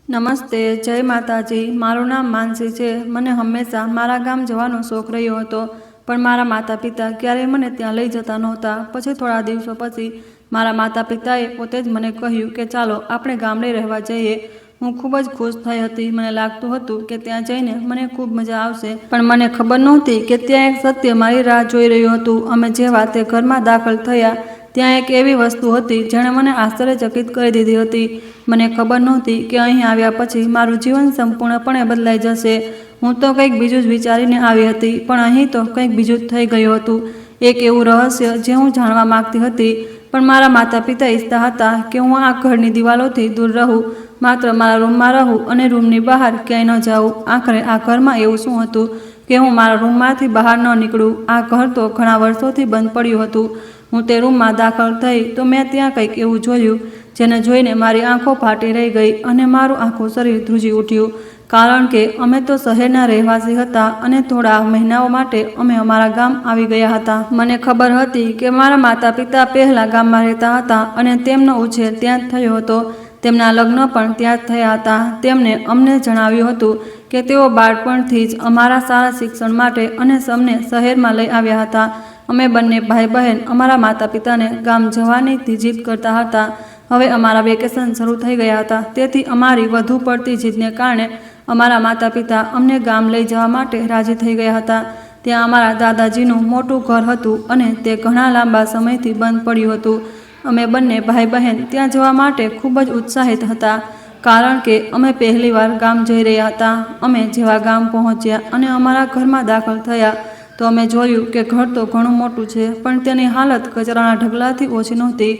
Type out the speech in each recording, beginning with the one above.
નમસ્તે, જય માતાજી। મારું નામ માનસી છે। મને હંમેશા મારા ગામ જવાનો શોખ રહ્યો હતો, પણ મારા માતા પિતા ક્યારેય મને ત્યાં લઈ જતા નહોતા। પછી થોડા દિવસો પછી મારા માતા પિતાએ પોતે જ મને કહ્યું કે ચાલો આપણે ગામડે રહેવા જઈએ। હું ખૂબ જ ખુશ થઈ હતી। મને લાગતું હતું કે ત્યાં જઈને મને ખૂબ મજા આવશે, પણ મને ખબર નહોતી કે ત્યાં એક સત્ય મારી રાહ જોઈ રહ્યું હતું। અમે જેવા તે ઘરમાં દાખલ થયા, ત્યાં એક એવી વસ્તુ હતી જેણે મને આશ્ચર્યચકિત કરી દીધી હતી। મને ખબર નહોતી કે અહીં આવ્યા પછી મારું જીવન સંપૂર્ણપણે બદલાઈ જશે। હું તો કંઈક બીજું જ વિચારીને આવી હતી, પણ અહીં તો કંઈક બીજું જ થઈ ગયું હતું। એક એવું રહસ્ય જે હું જાણવા માંગતી હતી, પણ મારા માતા પિતા ઈચ્છતા હતા કે હું આ ઘરની દિવાલોથી દૂર રહું, માત્ર મારા રૂમમાં રહું અને રૂમની બહાર ક્યાંય ન જાઉં। આખરે આ ઘરમાં એવું શું હતું કે હું મારા રૂમમાંથી બહાર ન નીકળું? આ ઘર તો ઘણા વર્ષોથી બંધ પડ્યું હતું। હું તે રૂમમાં દાખલ થઈ તો મેં ત્યાં કંઈક એવું જોયું જેને જોઈને મારી આંખો ફાટી રહી ગઈ અને મારું આખું શરીર ધ્રુજી ઉઠ્યું, કારણ કે અમે તો શહેરના રહેવાસી હતા અને થોડા મહિનાઓ માટે અમે અમારા ગામ આવી ગયા હતા। મને ખબર હતી કે મારા માતા પિતા પહેલાં ગામમાં રહેતા હતા અને તેમનો ઉછેર ત્યાં જ થયો હતો। તેમના લગ્ન પણ ત્યાં જ થયા હતા। તેમણે અમને જણાવ્યું હતું કે તેઓ બાળપણથી જ અમારા સારા શિક્ષણ માટે અને અમને શહેરમાં લઈ આવ્યા હતા। અમે બંને ભાઈ બહેન અમારા માતા પિતાને ગામ જવાની જીદ કરતા હતા। હવે અમારા વેકેશન શરૂ થઈ ગયા હતા, તેથી અમારી વધુ પડતી જીદને કારણે અમારા માતા પિતા અમને ગામ લઈ જવા માટે રાજી થઈ ગયા હતા। ત્યાં અમારા દાદાજીનું મોટું ઘર હતું અને તે ઘણા લાંબા સમયથી બંધ પડ્યું હતું। અમે બંને ભાઈ બહેન ત્યાં જવા માટે ખૂબ જ ઉત્સાહિત હતા, કારણ કે અમે પહેલીવાર ગામ જઈ રહ્યા હતા। અમે જેવા ગામ પહોંચ્યા અને અમારા ઘરમાં દાખલ થયા તો અમે જોયું કે ઘર તો ઘણું મોટું છે, પણ તેની હાલત કચરાના ઢગલાથી ઓછી નહોતી।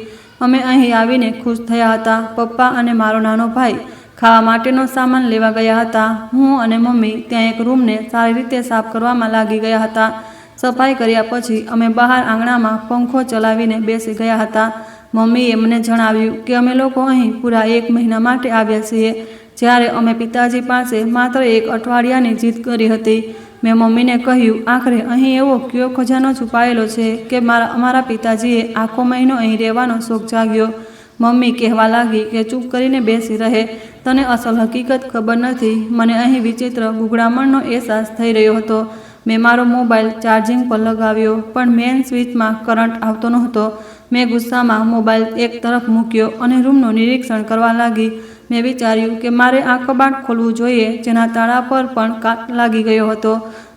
અમે અહીં આવીને ખુશ થયા હતા। પપ્પા અને મારો નાનો ભાઈ ખાવા માટેનો સામાન લેવા ગયા હતા। હું અને મમ્મી ત્યાં એક રૂમને સારી રીતે સાફ કરવામાં લાગી ગયા હતા। સફાઈ કર્યા પછી અમે બહાર આંગણામાં પંખો ચલાવીને બેસી ગયા હતા। મમ્મીએ મને જણાવ્યું કે અમે લોકો અહીં પૂરા 1 મહિના માટે આવ્યા છીએ, જ્યારે અમે પિતાજી પાસે માત્ર 1 અઠવાડિયાની જીદ કરી હતી। મેં મમ્મીને કહ્યું, આખરે અહીં એવો કયો ખજાનો છુપાયેલો છે કે અમારા પિતાજીએ આખો મહિનો અહીં રહેવાનો શોખ જાગ્યો? મમ્મી કહેવા લાગી કે ચૂપ કરીને બેસી રહે, તને અસલ હકીકત ખબર નથી। મને અહીં વિચિત્ર ગૂંગળામણનો અહેસાસ થઈ રહ્યો હતો। મેં મારો મોબાઈલ ચાર્જિંગ પર લગાવ્યો, પણ મેઇન સ્વિચમાં કરંટ આવતો નહોતો। મેં ગુસ્સામાં મોબાઈલ એક તરફ મૂક્યો અને રૂમનું નિરીક્ષણ કરવા લાગી। મેં વિચાર્યું કે મારે આ કબાટ ખોલવું જોઈએ, જેના તાળા પર પણ કાટ લાગી ગયો હતો।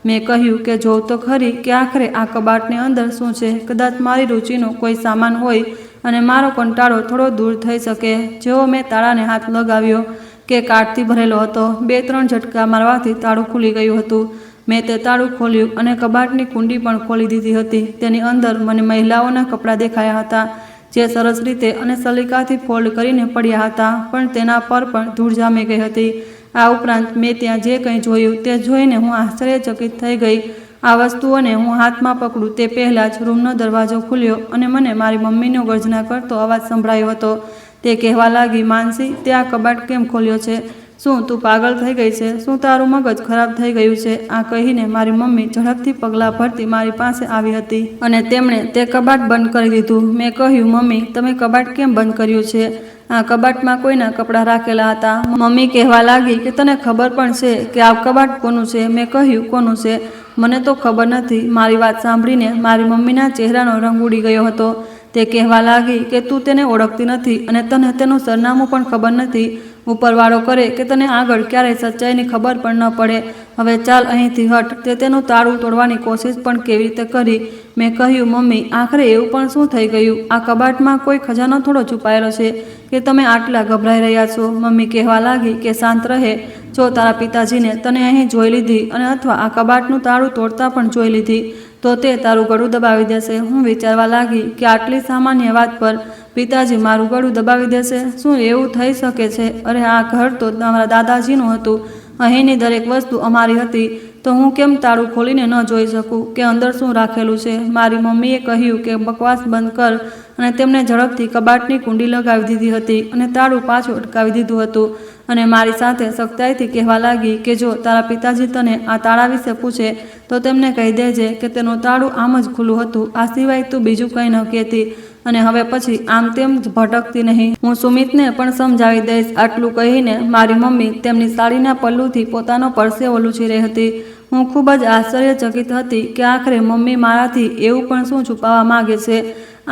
મેં કહ્યું કે જોઉં તો ખરી કે આખરે આ કબાટની અંદર શું છે। કદાચ મારી રુચિનો કોઈ સામાન હોય અને મારો કંટાળો થોડો દૂર થઈ શકે। જેવો મેં તાળાને હાથ લગાવ્યો કે કાટથી ભરેલો હતો। 2-3 ઝટકા મારવાથી તાળું ખુલી ગયું હતું। મેં તે તાળું ખોલ્યું અને કબાટની કુંડી પણ ખોલી દીધી હતી। તેની અંદર મને મહિલાઓના કપડાં દેખાયા હતા, જે સરસ રીતે અને સલીકાથી ફોલ્ડ કરીને પડ્યા હતા, પણ તેના પર પણ ધૂળ જામી ગઈ હતી। આ ઉપરાંત મેં ત્યાં જે કંઈ જોયું તે જોઈને હું આશ્ચર્યચકિત થઈ ગઈ। આ વસ્તુઓને હું હાથમાં પકડું તે પહેલાં જ રૂમનો દરવાજો ખુલ્યો અને મને મારી મમ્મીનો ગર્જના કરતો અવાજ સંભળાયો હતો। તે કહેવા લાગી, માનસી, તે આ કબાટ કેમ ખોલ્યો છે? શું તું પાગલ થઈ ગઈ છે? શું તારું મગજ ખરાબ થઈ ગયું છે? આ કહીને મારી મમ્મી ઝડપથી પગલાં ભરતી મારી પાસે આવી હતી અને તેમણે તે કબાટ બંધ કરી દીધું। મેં કહ્યું, મમ્મી, તમે કબાટ કેમ બંધ કર્યું છે? આ કબાટમાં કોઈના કપડાં રાખેલા હતા। મમ્મી કહેવા લાગી કે તને ખબર પણ છે કે આ કબાટ કોનું છે? મેં કહ્યું, કોનું છે? મને તો ખબર નથી। મારી વાત સાંભળીને મારી મમ્મીના ચહેરાનો રંગ ઉડી ગયો હતો। તે કહેવા લાગી કે તું તેને ઓળખતી નથી અને તને તેનું સરનામું પણ ખબર નથી। ઉપરવાળો કરે કે તને આગળ ક્યારેય સચ્ચાઈની ખબર પણ ન પડે। હવે ચાલ અહીંથી હટ। તે તેનું તાળું તોડવાની કોશિશ પણ કેવી રીતે કરી? મેં કહ્યું, મમ્મી, આખરે એવું પણ શું થઈ ગયું? આ કબાટમાં કોઈ ખજાનો થોડો છુપાયેલો છે કે તમે આટલા ગભરાઈ રહ્યા છો? મમ્મી કહેવા લાગી કે શાંત રહે। જો તારા પિતાજીને તને અહીં જોઈ લીધી અને અથવા આ કબાટનું તાળું તોડતા પણ જોઈ લીધી તો તે તારું ગળું દબાવી દેશે। હું વિચારવા લાગી કે આટલી સામાન્ય વાત પર પિતાજી મારું ગળું દબાવી દેશે? શું એવું થઈ શકે છે? અરે, આ ઘર તો અમારા દાદાજીનું હતું। અહીંની દરેક વસ્તુ અમારી હતી, તો હું કેમ તાળું ખોલીને ન જોઈ શકું કે અંદર શું રાખેલું છે? મારી મમ્મીએ કહ્યું કે બકવાસ બંધ કર અને તેમણે ઝડપથી કબાટની કુંડી લગાવી દીધી હતી અને તાળું પાછું અટકાવી દીધું હતું અને મારી સાથે સખ્તાઈથી કહેવા લાગી કે જો તારા પિતાજી તને આ તાળા વિશે પૂછે તો તેમને કહી દેજે કે તેનું તાળું આમ જ ખુલ્લું હતું। આ સિવાય તું બીજું કંઈ ન કહેતી। અને હવે પછી આમ તેમ ભટકતી નહીં. હું સુમિતને પણ સમજાવી દઈશ. આટલું કહીને મારી મમ્મી તેમની સાડીના પલ્લુથી પોતાનો પરસેવો લૂછી રહી હતી. હું ખૂબ જ આશ્ચર્યચકિત હતી કે આખરે મમ્મી મારાથી એવું પણ શું છુપાવવા માગે છે.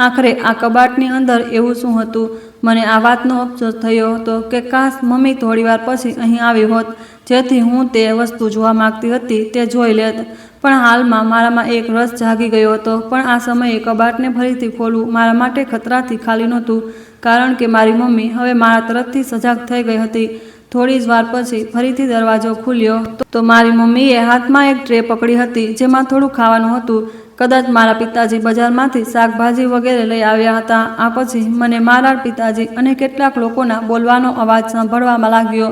આખરે આ કબાટની અંદર એવું શું હતું? મને આ વાતનો અફસોસ થયો હતો કે કાશ મમ્મી થોડીવાર પછી અહીં આવી હોત, જેથી હું તે વસ્તુ જોવા માંગતી હતી તે જોઈ લેત. પણ હાલમાં મારામાં એક રસ જાગી ગયો હતો. પણ આ સમયે કબાટને ફરીથી ખોલવું મારા માટે ખતરાથી ખાલી નહોતું, કારણ કે મારી મમ્મી હવે મારા તરફથી સજાગ થઈ ગઈ હતી. થોડી જ વાર પછી ફરીથી દરવાજો ખુલ્યો તો મારી મમ્મીએ હાથમાં એક ટ્રે પકડી હતી, જેમાં થોડું ખાવાનું હતું. કદાચ મારા પિતાજી બજારમાંથી શાકભાજી વગેરે લઈ આવ્યા હતા. આ પછી મને મારા પિતાજી અને કેટલાક લોકોના બોલવાનો અવાજ સાંભળવામાં લાગ્યો.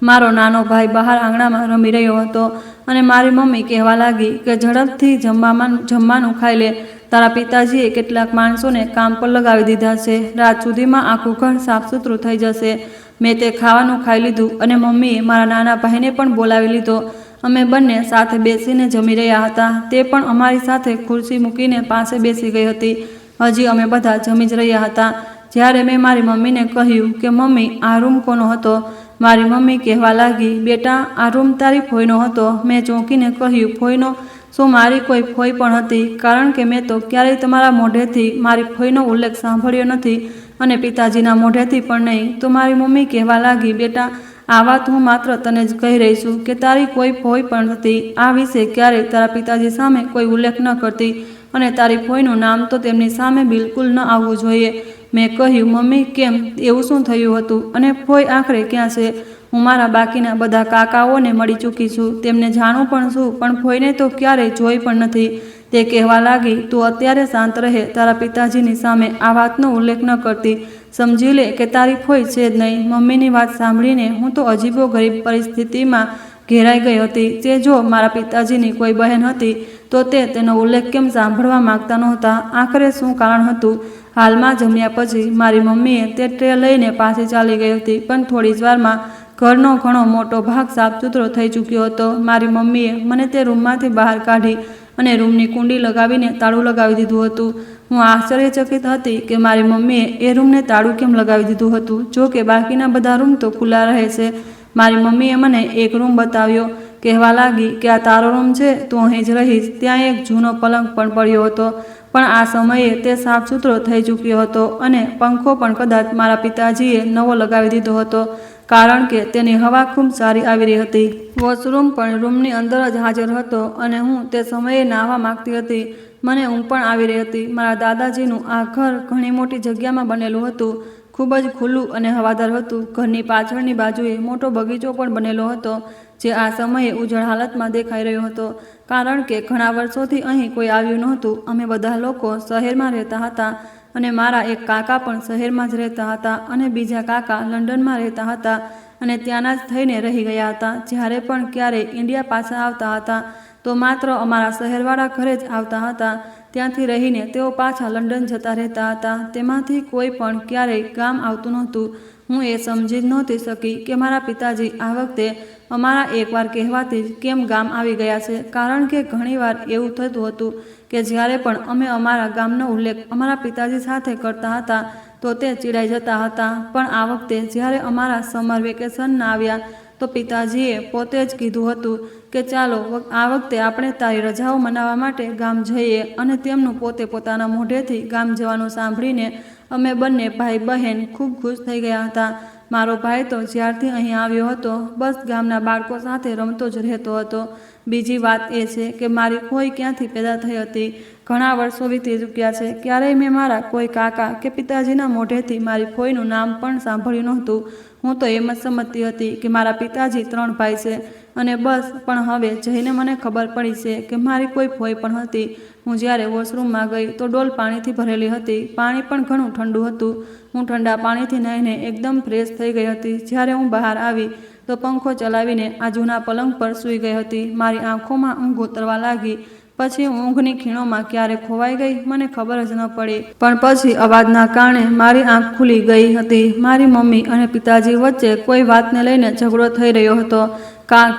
મારો નાનો ભાઈ બહાર આંગણામાં રમી રહ્યો હતો અને મારી મમ્મી કહેવા લાગી કે ઝડપથી જમવાનું ખાઈ લે. તારા પિતાજીએ કેટલાક માણસોને કામ પર લગાવી દીધા છે. રાત સુધીમાં આખું ઘર સાફ સુથરું થઈ જશે. મેં તે ખાવાનું ખાઈ લીધું અને મમ્મીએ મારા નાના ભાઈને પણ બોલાવી લીધો. અમે બંને સાથે બેસીને જમી રહ્યા હતા. તે પણ અમારી સાથે ખુરશી મૂકીને પાસે બેસી ગઈ હતી. હજી અમે બધા જમી જ રહ્યા હતા જ્યારે મેં મારી મમ્મીને કહ્યું કે મમ્મી, આ રૂમ કોનો હતો? મારી મમ્મી કહેવા લાગી, બેટા, આ રૂમ તારી ફોઈનો હતો. મેં ચોંકીને કહ્યું, ફોઈનો? શું મારી કોઈ ફોઈ પણ હતી? કારણ કે મેં તો ક્યારેય તમારા મોઢેથી મારી ફોઈનો ઉલ્લેખ સાંભળ્યો નથી અને પિતાજીના મોઢેથી પણ નહીં. તો મારી મમ્મી કહેવા લાગી, બેટા, આ વાત હું માત્ર તને જ કહી રહી છું કે તારી કોઈ ફોઈ પણ નથી. આ વિશે ક્યારેય તારા પિતાજી સામે કોઈ ઉલ્લેખ ન કરતી અને તારી ફોઈનું નામ તો તેમની સામે બિલકુલ ન આવવું જોઈએ. મેં કહ્યું, મમ્મી, કેમ? એવું શું થયું હતું? અને ફોઈ આખરે ક્યાં છે? હું મારા બાકીના બધા કાકાઓને મળી ચૂકી છું. તેમને જાણું પણ છું, પણ ફોઈને તો ક્યારેય જોઈ પણ નથી. તે કહેવા લાગી, તું અત્યારે શાંત રહે. તારા પિતાજીની સામે આ વાતનો ઉલ્લેખ ન કરતી. સમજી લે કે તારી ફોઈ છે જ નહીં. મમ્મીની વાત સાંભળીને હું તો અજીબો ગરીબ પરિસ્થિતિમાં ઘેરાઈ ગઈ હતી. તે જો મારા પિતાજીની કોઈ બહેન હતી તો તેનો ઉલ્લેખ કેમ સાંભળવા માંગતા નહોતા? આખરે શું કારણ હતું? હાલમાં જમ્યા પછી મારી મમ્મીએ તે ટ્રે લઈને પાછી ચાલી ગઈ હતી. પણ થોડી જ વારમાં ઘરનો ઘણો મોટો ભાગ સાફ સુથરો થઈ ચૂક્યો હતો. મારી મમ્મીએ મને તે રૂમમાંથી બહાર કાઢી અને રૂમની કુંડી લગાવીને તાળું લગાવી દીધું હતું. હું આશ્ચર્યચકિત હતી કે મારી મમ્મીએ એ રૂમને તાળું કેમ લગાવી દીધું હતું. જો કે બાકીના બધા રૂમ તો ખુલ્લા રહે છે. મારી મમ્મીએ મને એક રૂમ બતાવ્યો. કહેવા લાગી કે આ તારો રૂમ છે, તું અહીં જ રહીશ. ત્યાં એક જૂનો પલંગ પણ પડ્યો હતો, પણ આ સમયે તે સાફ સુથરો થઈ ચૂક્યો હતો અને પંખો પણ કદાચ મારા પિતાજીએ નવો લગાવી દીધો હતો, કારણ કે તેની હવા ખૂબ સારી આવી રહી હતી. વોશરૂમ પણ રૂમની અંદર જ હાજર હતો અને હું તે સમયે નાહવા માંગતી હતી. મને ઊંઘ પણ આવી રહી હતી. મારા દાદાજીનું આ ઘર ઘણી મોટી જગ્યામાં બનેલું હતું. ખૂબ જ ખુલ્લું અને હવાદાર હતું. ઘરની પાછળની બાજુએ મોટો બગીચો પણ બનેલો હતો, જે આ સમયે ઉજળ હાલતમાં દેખાઈ રહ્યો હતો, કારણ કે ઘણા વર્ષોથી અહીં કોઈ આવ્યું નહોતું. અમે બધા લોકો શહેરમાં રહેતા હતા અને મારા એક કાકા પણ શહેરમાં જ રહેતા હતા અને બીજા કાકા લંડનમાં રહેતા હતા અને ત્યાંના જ થઈને રહી ગયા હતા. જ્યારે પણ ક્યારેય ઇન્ડિયા પાછા આવતા હતા તો માત્ર અમારા શહેરવાળા ઘરે જ આવતા હતા. ત્યાંથી રહીને તેઓ પાછા લંડન જતા રહેતા હતા. તેમાંથી કોઈ પણ ક્યારેય ગામ આવતું નહોતું. હું એ સમજી જ નહોતી શકી કે મારા પિતાજી આ વખતે અમારા એકવાર કહેવાથી જ કેમ ગામ આવી ગયા છે, કારણ કે ઘણીવાર એવું થતું હતું કે જ્યારે પણ અમે અમારા ગામનો ઉલ્લેખ અમારા પિતાજી સાથે કરતા હતા તો તે ચીડાઈ જતા હતા. પણ આ વખતે જ્યારે અમારા સમર વેકેશનના આવ્યા તો પિતાજીએ પોતે જ કીધું હતું કે ચાલો આ વખતે આપણે તારી રજાઓ મનાવવા માટે ગામ જઈએ. અને તેમનું પોતાના મોઢેથી ગામ જવાનું સાંભળીને અમે બંને ભાઈ બહેન ખૂબ ખુશ થઈ ગયા હતા. મારો ભાઈ તો જ્યારથી અહીં આવ્યો હતો બસ ગામના બાળકો સાથે રમતો જ રહેતો હતો. બીજી વાત એ છે કે મારી ફોઈ ક્યાંથી પેદા થઈ હતી. ઘણા વર્ષો વીતી ચૂક્યા છે. ક્યારેય મેં મારા કોઈ કાકા કે પિતાજીના મોઢેથી મારી ફોઈનું નામ પણ સાંભળ્યું નહોતું. હું તો એમ જ સમજતી હતી કે મારા પિતાજી 3 ભાઈ છે અને બસ. પણ હવે જઈને મને ખબર પડી છે કે મારી કોઈ ફોઈ પણ હતી. હું જ્યારે વોશરૂમમાં ગઈ તો ડોલ પાણીથી ભરેલી હતી. પાણી પણ ઘણું ઠંડુ હતું. હું ઠંડા પાણીથી નાહીને એકદમ ફ્રેશ થઈ ગઈ હતી. જ્યારે હું બહાર આવી તો પંખો ચલાવીને આ જૂના પલંગ પર સૂઈ ગઈ હતી. મારી આંખોમાં ઊંઘ ઉતરવા લાગી. પછી ઊંઘની ખીણોમાં ક્યારે ખોવાઈ ગઈ મને ખબર જ ન પડી. પણ પછી અવાજના કારણે મારી આંખ ખુલી ગઈ હતી. મારી મમ્મી અને પિતાજી વચ્ચે કોઈ વાતને લઈને ઝઘડો થઈ રહ્યો હતો.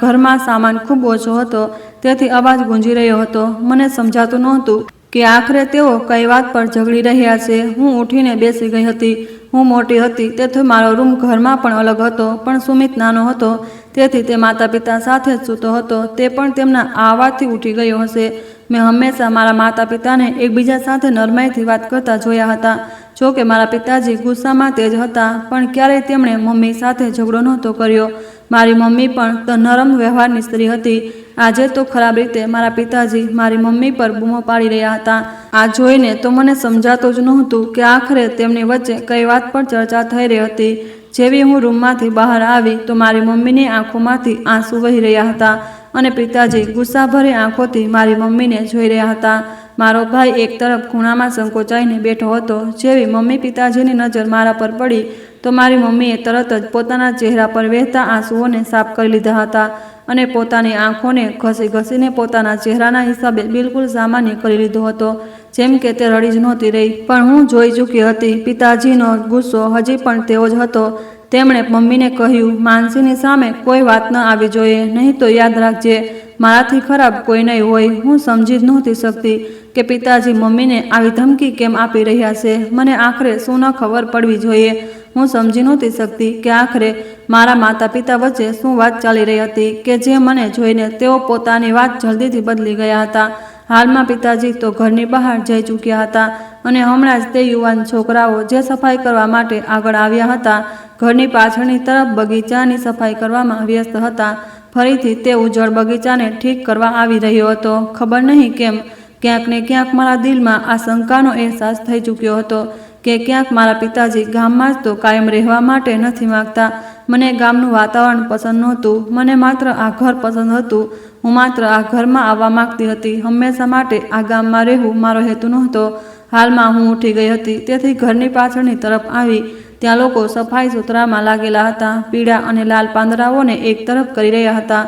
ઘરમાં સામાન ખૂબ ઓછો હતો, તેથી અવાજ ગુંજી રહ્યો હતો. મને સમજાતું નહોતું કે આખરે તેઓ કઈ વાત પર ઝઘડી રહ્યા છે। હું ઉઠીને બેસી ગઈ હતી। હું મોટી હતી તેથી મારો રૂમ ઘરમાં પણ અલગ હતો, પણ સુમિત નાનો હતો તેથી તે માતા પિતા સાથે જ સૂતો હતો। તે પણ તેમના આ વાતથી ઉઠી ગયો હશે। મેં હંમેશા મારા માતા પિતાને એકબીજા સાથે નરમાઈથી વાત કરતા જોયા હતા। જો કે મારા પિતાજી ગુસ્સામાં તેજ હતા, પણ ક્યારેય તેમણે મમ્મી સાથે ઝઘડો નહોતો કર્યો। મારી મમ્મી પણ નરમ વ્યવહારની સ્ત્રી હતી। આજે તો ખરાબ રીતે મારા પિતાજી મારી મમ્મી પર બૂમો પાડી રહ્યા હતા। આ જોઈને તો મને સમજાતું જ નહોતું કે આખરે તેમની વચ્ચે કઈ વાત પર ચર્ચા થઈ રહી હતી। જેવી હું રૂમમાંથી બહાર આવી તો મારી મમ્મીની આંખોમાંથી આંસુ વહી રહ્યા હતા અને પિતાજી ગુસ્સાભરી આંખોથી મારી મમ્મીને જોઈ રહ્યા હતા। મારો ભાઈ એક તરફ ખૂણામાં સંકોચાઈને બેઠો હતો। જેવી મમ્મી પિતાજીની નજર મારા પર પડી તો મારી મમ્મીએ તરત જ પોતાના ચહેરા પર વહેતા આંસુઓને સાફ કરી લીધા હતા અને પોતાની આંખોને ઘસી ઘસીને પોતાના ચહેરાના હિસાબે બિલકુલ સામાન્ય કરી લીધો હતો, જેમ કે તે રડી જ નહોતી રહી। પણ હું જોઈ ચૂકી હતી પિતાજીનો ગુસ્સો હજી પણ તેવો જ હતો। તેમણે મમ્મીને કહ્યું, માનસીની સામે કોઈ વાત ન આવી જોઈએ, નહીં તો યાદ રાખજે મારાથી ખરાબ કોઈ નહીં હોય। હું સમજી જ નહોતી શકતી કે પિતાજી મમ્મીને આવી ધમકી કેમ આપી રહ્યા છે। મને આખરે શું ન ખબર પડવી જોઈએ। હું સમજી નહોતી શકતી કે આખરે મારા માતા પિતા વચ્ચે શું વાત ચાલી રહી હતી કે જે મને જોઈને તેઓ પોતાની વાત જલ્દીથી બદલી ગયા હતા। હાલમાં પિતાજી તો ઘરની બહાર જઈ ચૂક્યા હતા અને હમણાં જ તે યુવાન છોકરાઓ જે સફાઈ કરવા માટે આગળ આવ્યા હતા, ઘરની પાછળની તરફ બગીચાની સફાઈ કરવામાં વ્યસ્ત હતા। ફરીથી તે ઉજળ બગીચાને ઠીક કરવા આવી રહ્યો હતો। ખબર નહીં કેમ ક્યાંક ને ક્યાંક મારા દિલમાં આ શંકાનો અહેસાસ થઈ ચૂક્યો હતો કે ક્યાંક મારા પિતાજી ગામમાં જ તો કાયમ રહેવા માટે નથી માગતા। મને ગામનું વાતાવરણ પસંદ નહોતું, મને માત્ર આ ઘર પસંદ હતું। હું માત્ર આ ઘરમાં આવવા માંગતી હતી। હંમેશા માટે આ ગામમાં રહેવું મારો હેતુ નહોતો। હાલમાં હું ઉઠી ગઈ હતી તેથી ઘરની પાછળની તરફ આવી। ત્યાં લોકો સફાઈ સુથરામાં લાગેલા હતા। પીળા અને લાલ પાંદડાઓને એક તરફ કરી રહ્યા હતા।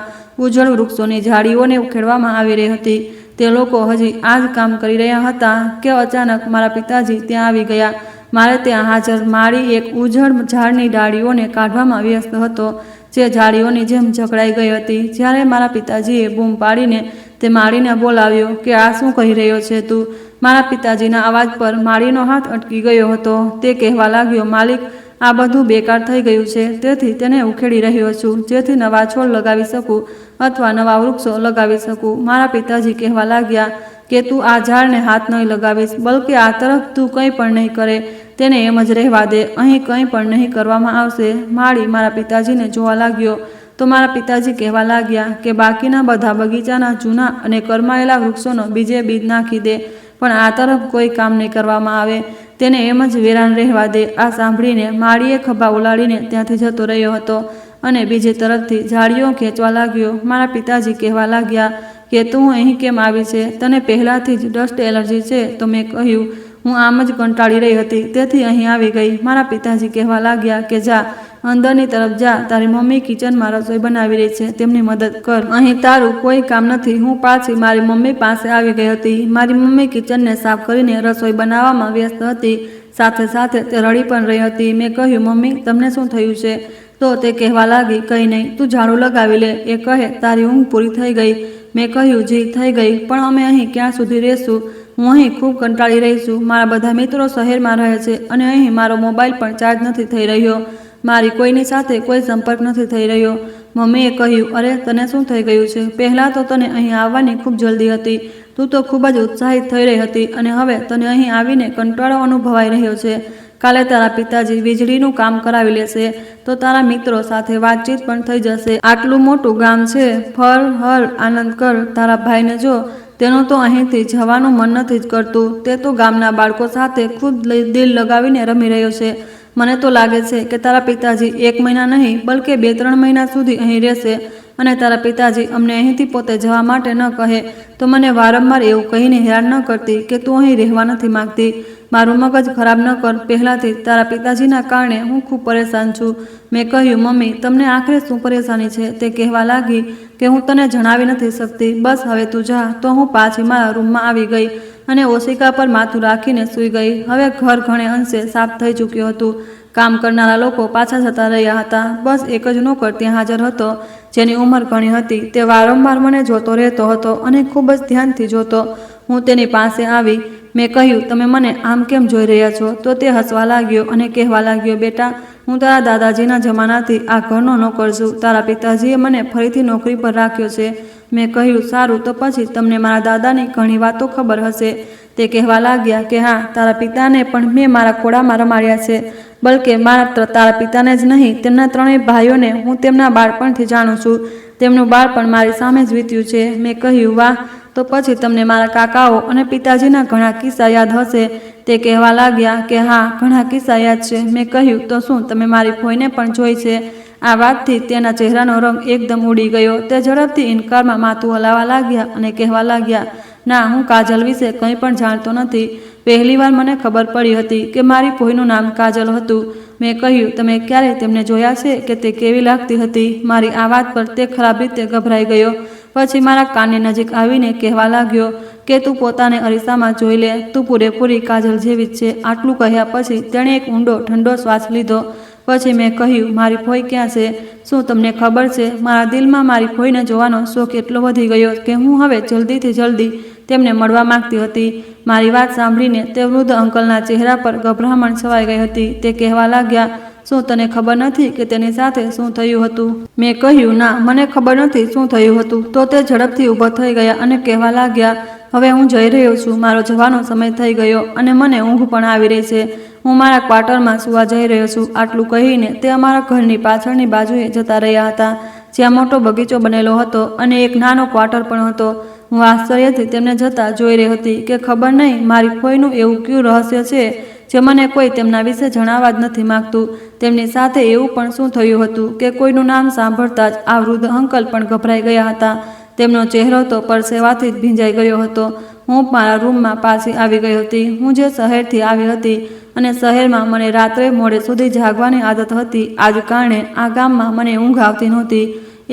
ઉજળ વૃક્ષોની ઝાડીઓને ઉખેડવામાં આવી રહી હતી। તે લોકો હજી આ જ કામ કરી રહ્યા હતા કે અચાનક મારા પિતાજી ત્યાં આવી ગયા। મારે ત્યાં હાજર માળી એક ઉજળ ઝાડની ડાળીઓને કાઢવામાં વ્યસ્ત હતો, જે ઝાડીઓની જેમ જકડાઈ ગઈ હતી। જ્યારે મારા પિતાજીએ બૂમ પાડીને તે માળીને બોલાવ્યો કે આ શું કહી રહ્યો છે તું? મારા પિતાજીના અવાજ પર માળીનો હાથ અટકી ગયો હતો। તે કહેવા લાગ્યો, માલિક, આ બધું બેકાર થઈ ગયું છે, તેથી તેને ઉખેડી રહ્યો છું જેથી નવા છોડ લગાવી શકું અથવા નવા વૃક્ષો લગાવી શકું। મારા પિતાજી કહેવા લાગ્યા કે તું આ ઝાડને હાથ નહીં લગાવીશ, બલકે આ તરફ તું કંઈ પણ નહીં કરે, તેને એમ જ રહેવા દે, અહીં કંઈ પણ નહીં કરવામાં આવશે। માળી મારા પિતાજીને જોવા લાગ્યો તો મારા પિતાજી કહેવા લાગ્યા કે બાકીના બધા બગીચાના જૂના અને કરમાયેલા વૃક્ષોનો બીજે બીજ નાખી દે, પણ આ તરફ કોઈ કામ નહીં કરવામાં આવે, તેને એમ જ વેરાન રહેવા દે। આ સાંભળીને માળીએ ખભા ઉલાડીને ત્યાંથી જતો રહ્યો હતો અને બીજી તરફથી ઝાડીઓ ખેંચવા લાગ્યો। મારા પિતાજી કહેવા લાગ્યા કે તું અહીં કેમ આવી છે? તને પહેલાંથી જ ડસ્ટ એલર્જી છે? તો મેં કહ્યું, હું આમ જ કંટાળી રહી હતી તેથી અહીં આવી ગઈ। મારા પિતાજી કહેવા લાગ્યા કે જા, અંદરની તરફ જા, તારી મમ્મી કિચનમાં રસોઈ બનાવી રહી છે, તેમની મદદ કર, અહીં તારું કોઈ કામ નથી। હું પાછી મારી મમ્મી પાસે આવી ગઈ હતી। મારી મમ્મી કિચનને સાફ કરીને રસોઈ બનાવવામાં વ્યસ્ત હતી, સાથે સાથે તે રડી પણ રહી હતી। મેં કહ્યું, મમ્મી, તમને શું થયું છે? તો તે કહેવા લાગી, કંઈ નહીં, તું ઝાડુ લગાવી લે। એ કહે, તારી ઊંઘ પૂરી થઈ ગઈ? મેં કહ્યું, જી થઈ ગઈ, પણ અમે અહીં ક્યાં સુધી રહેશું? હું અહીં ખૂબ કંટાળી રહી છું। મારા બધા મિત્રો શહેરમાં રહે છે અને અહીં મારો મોબાઈલ પણ ચાર્જ નથી થઈ રહ્યો। મારી કોઈની સાથે કોઈ સંપર્ક નથી થઈ રહ્યો। મમ્મીએ કહ્યું, અરે, તને શું થઈ ગયું છે? પહેલાં તો તને અહીં આવવાની ખૂબ જલ્દી હતી, તું તો ખૂબ જ ઉત્સાહિત થઈ રહી હતી અને હવે તને અહીં આવીને કંટાળો અનુભવાઈ રહ્યો છે। કાલે તારા પિતાજી વીજળીનું કામ કરાવી લેશે તો તારા મિત્રો સાથે વાતચીત પણ થઈ જશે। આટલું મોટું ગામ છે, ફર, હર, આનંદ કર। તારા ભાઈને જો, તેનું તો અહીંથી જવાનું મન નથી જ કરતું। તે તો ગામના બાળકો સાથે ખુદ દિલ લગાવીને રમી રહ્યો છે। મને તો લાગે છે કે તારા પિતાજી 1 મહિના નહીં બલકે 2-3 મહિના સુધી અહીં રહેશે અને તારા પિતાજી અમને અહીંથી પોતે જવા માટે ન કહે તો મને વારંવાર એવું કહીને હેરાન ન કરતી કે તું અહીં રહેવા નથી માગતી। મારું મગજ ખરાબ ન કર। પહેલાંથી તારા પિતાજીના કારણે હું ખૂબ પરેશાન છું। મેં કહ્યું, મમ્મી, તમને આખરે શું પરેશાની છે? તે કહેવા લાગી કે હું તને જણાવી નથી શકતી। બસ હવે તું જા। તો હું પાછી મારા રૂમમાં આવી ગઈ અને ઓશિકા પર માથું રાખીને સૂઈ ગઈ। હવે ઘર ઘણે અંશે સાફ થઈ ચૂક્યું હતું। કામ કરનારા લોકો પાછા જતા રહ્યા હતા। બસ એક જ નોકર ત્યાં હાજર હતો, જેની ઉંમર ઘણી હતી। તે વારંવાર મને જોતો રહેતો હતો અને ખૂબ જ ધ્યાનથી જોતો। હું તેની પાસે આવી. મેં કહ્યું, તમે મને આમ કેમ જોઈ રહ્યા છો? તો તે હસવા લાગ્યો અને કહેવા લાગ્યો, બેટા, હું તારા દાદાજીના જમાનાથી આ ઘરનો નોકર છું. તારા પિતાજીએ મને ફરીથી નોકરી પર રાખ્યો છે. મેં કહ્યું, સારું, તો પછી તમને મારા દાદાની ઘણી વાતો ખબર હશે. તે કહેવા લાગ્યા કે હા, તારા પિતાને પણ મેં મારા ખોળામાં રમાડ્યા છે. બલકે મારા તારા પિતાને જ નહીં, તેમના ત્રણેય ભાઈઓને હું તેમના બાળપણથી જાણું છું. તેમનું બાળપણ મારી સામે જ વીત્યું છે. મેં કહ્યું, વાહ, તો પછી તમને મારા કાકાઓ અને પિતાજીના ઘણા કિસ્સા યાદ હશે. તે કહેવા લાગ્યા કે હા, ઘણા કિસ્સા યાદ છે. મેં કહ્યું, તો શું તમે મારી ફોઈને પણ જોઈ છે? આ વાતથી તેના ચહેરાનો રંગ એકદમ ઉડી ગયો. તે ઝડપથી ઇનકારમાં માથું હલાવવા લાગ્યા અને કહેવા લાગ્યા, ના, હું કાજલ વિશે કંઈ પણ જાણતો નથી. પહેલીવાર મને ખબર પડી હતી કે મારી ફોઈનું નામ કાજલ હતું. મેં કહ્યું, તમે ક્યારે તેમને જોયા છે કે તે કેવી લાગતી હતી? મારી આ વાત પર તે ખરાબ રીતે ગભરાઈ ગયો. પછી મારા કાનની નજીક આવીને કહેવા લાગ્યો કે તું પોતાને અરીસામાં જોઈ લે, તું પૂરેપૂરી કાજલ જેવી જ છે. આટલું કહ્યા પછી તેણે એક ઊંડો ઠંડો શ્વાસ લીધો. પછી મેં કહ્યું, મારી ફોઈ ક્યાં છે? શું તમને ખબર છે, મારા દિલમાં મારી ફોઈને જોવાનો શોખ એટલો વધી ગયો કે હું હવે જલ્દીથી જલ્દી તેમને મળવા માંગતી હતી. મારી વાત સાંભળીને તે વૃદ્ધ અંકલના ચહેરા પર ગભરામણ છવાઈ ગઈ હતી. તે કહેવા લાગ્યા, શું તને ખબર નથી કે તેની સાથે શું થયું હતું? મેં કહ્યું, ના, મને ખબર નથી શું થયું હતું. તો તે ઝડપથી ઊભો થઈ ગયા અને કહેવા લાગ્યા, હવે હું જઈ રહ્યો છું. મારો જવાનો સમય થઈ ગયો અને મને ઊંઘ પણ આવી રહી છે. હું મારા ક્વાર્ટરમાં સૂવા જઈ રહ્યો છું. આટલું કહીને તે અમારા ઘરની પાછળની બાજુએ જતા રહ્યા હતા, જ્યાં મોટો બગીચો બનેલો હતો અને એક નાનો ક્વાર્ટર પણ હતો. હું આશ્ચર્યથી તેમને જતા જોઈ રહી હતી કે ખબર નહીં મારી ફોઈનું એવું કયું રહસ્ય છે જે મને કોઈ તેમના વિશે જણાવવા જ નથી માગતું. તેમની સાથે એવું પણ શું થયું હતું કે કોઈનું નામ સાંભળતા જ આ વૃદ્ધ અંકલ પણ ગભરાઈ ગયા હતા. તેમનો ચહેરો તો પરસેવાથી જ ભીંજાઈ ગયો હતો. હું મારા રૂમમાં પાછી આવી ગઈ હતી. હું જે શહેરથી આવી હતી અને શહેરમાં મને રાત્રે મોડે સુધી જાગવાની આદત હતી, આ જ કારણે આ ગામમાં મને ઊંઘ આવતી નહોતી.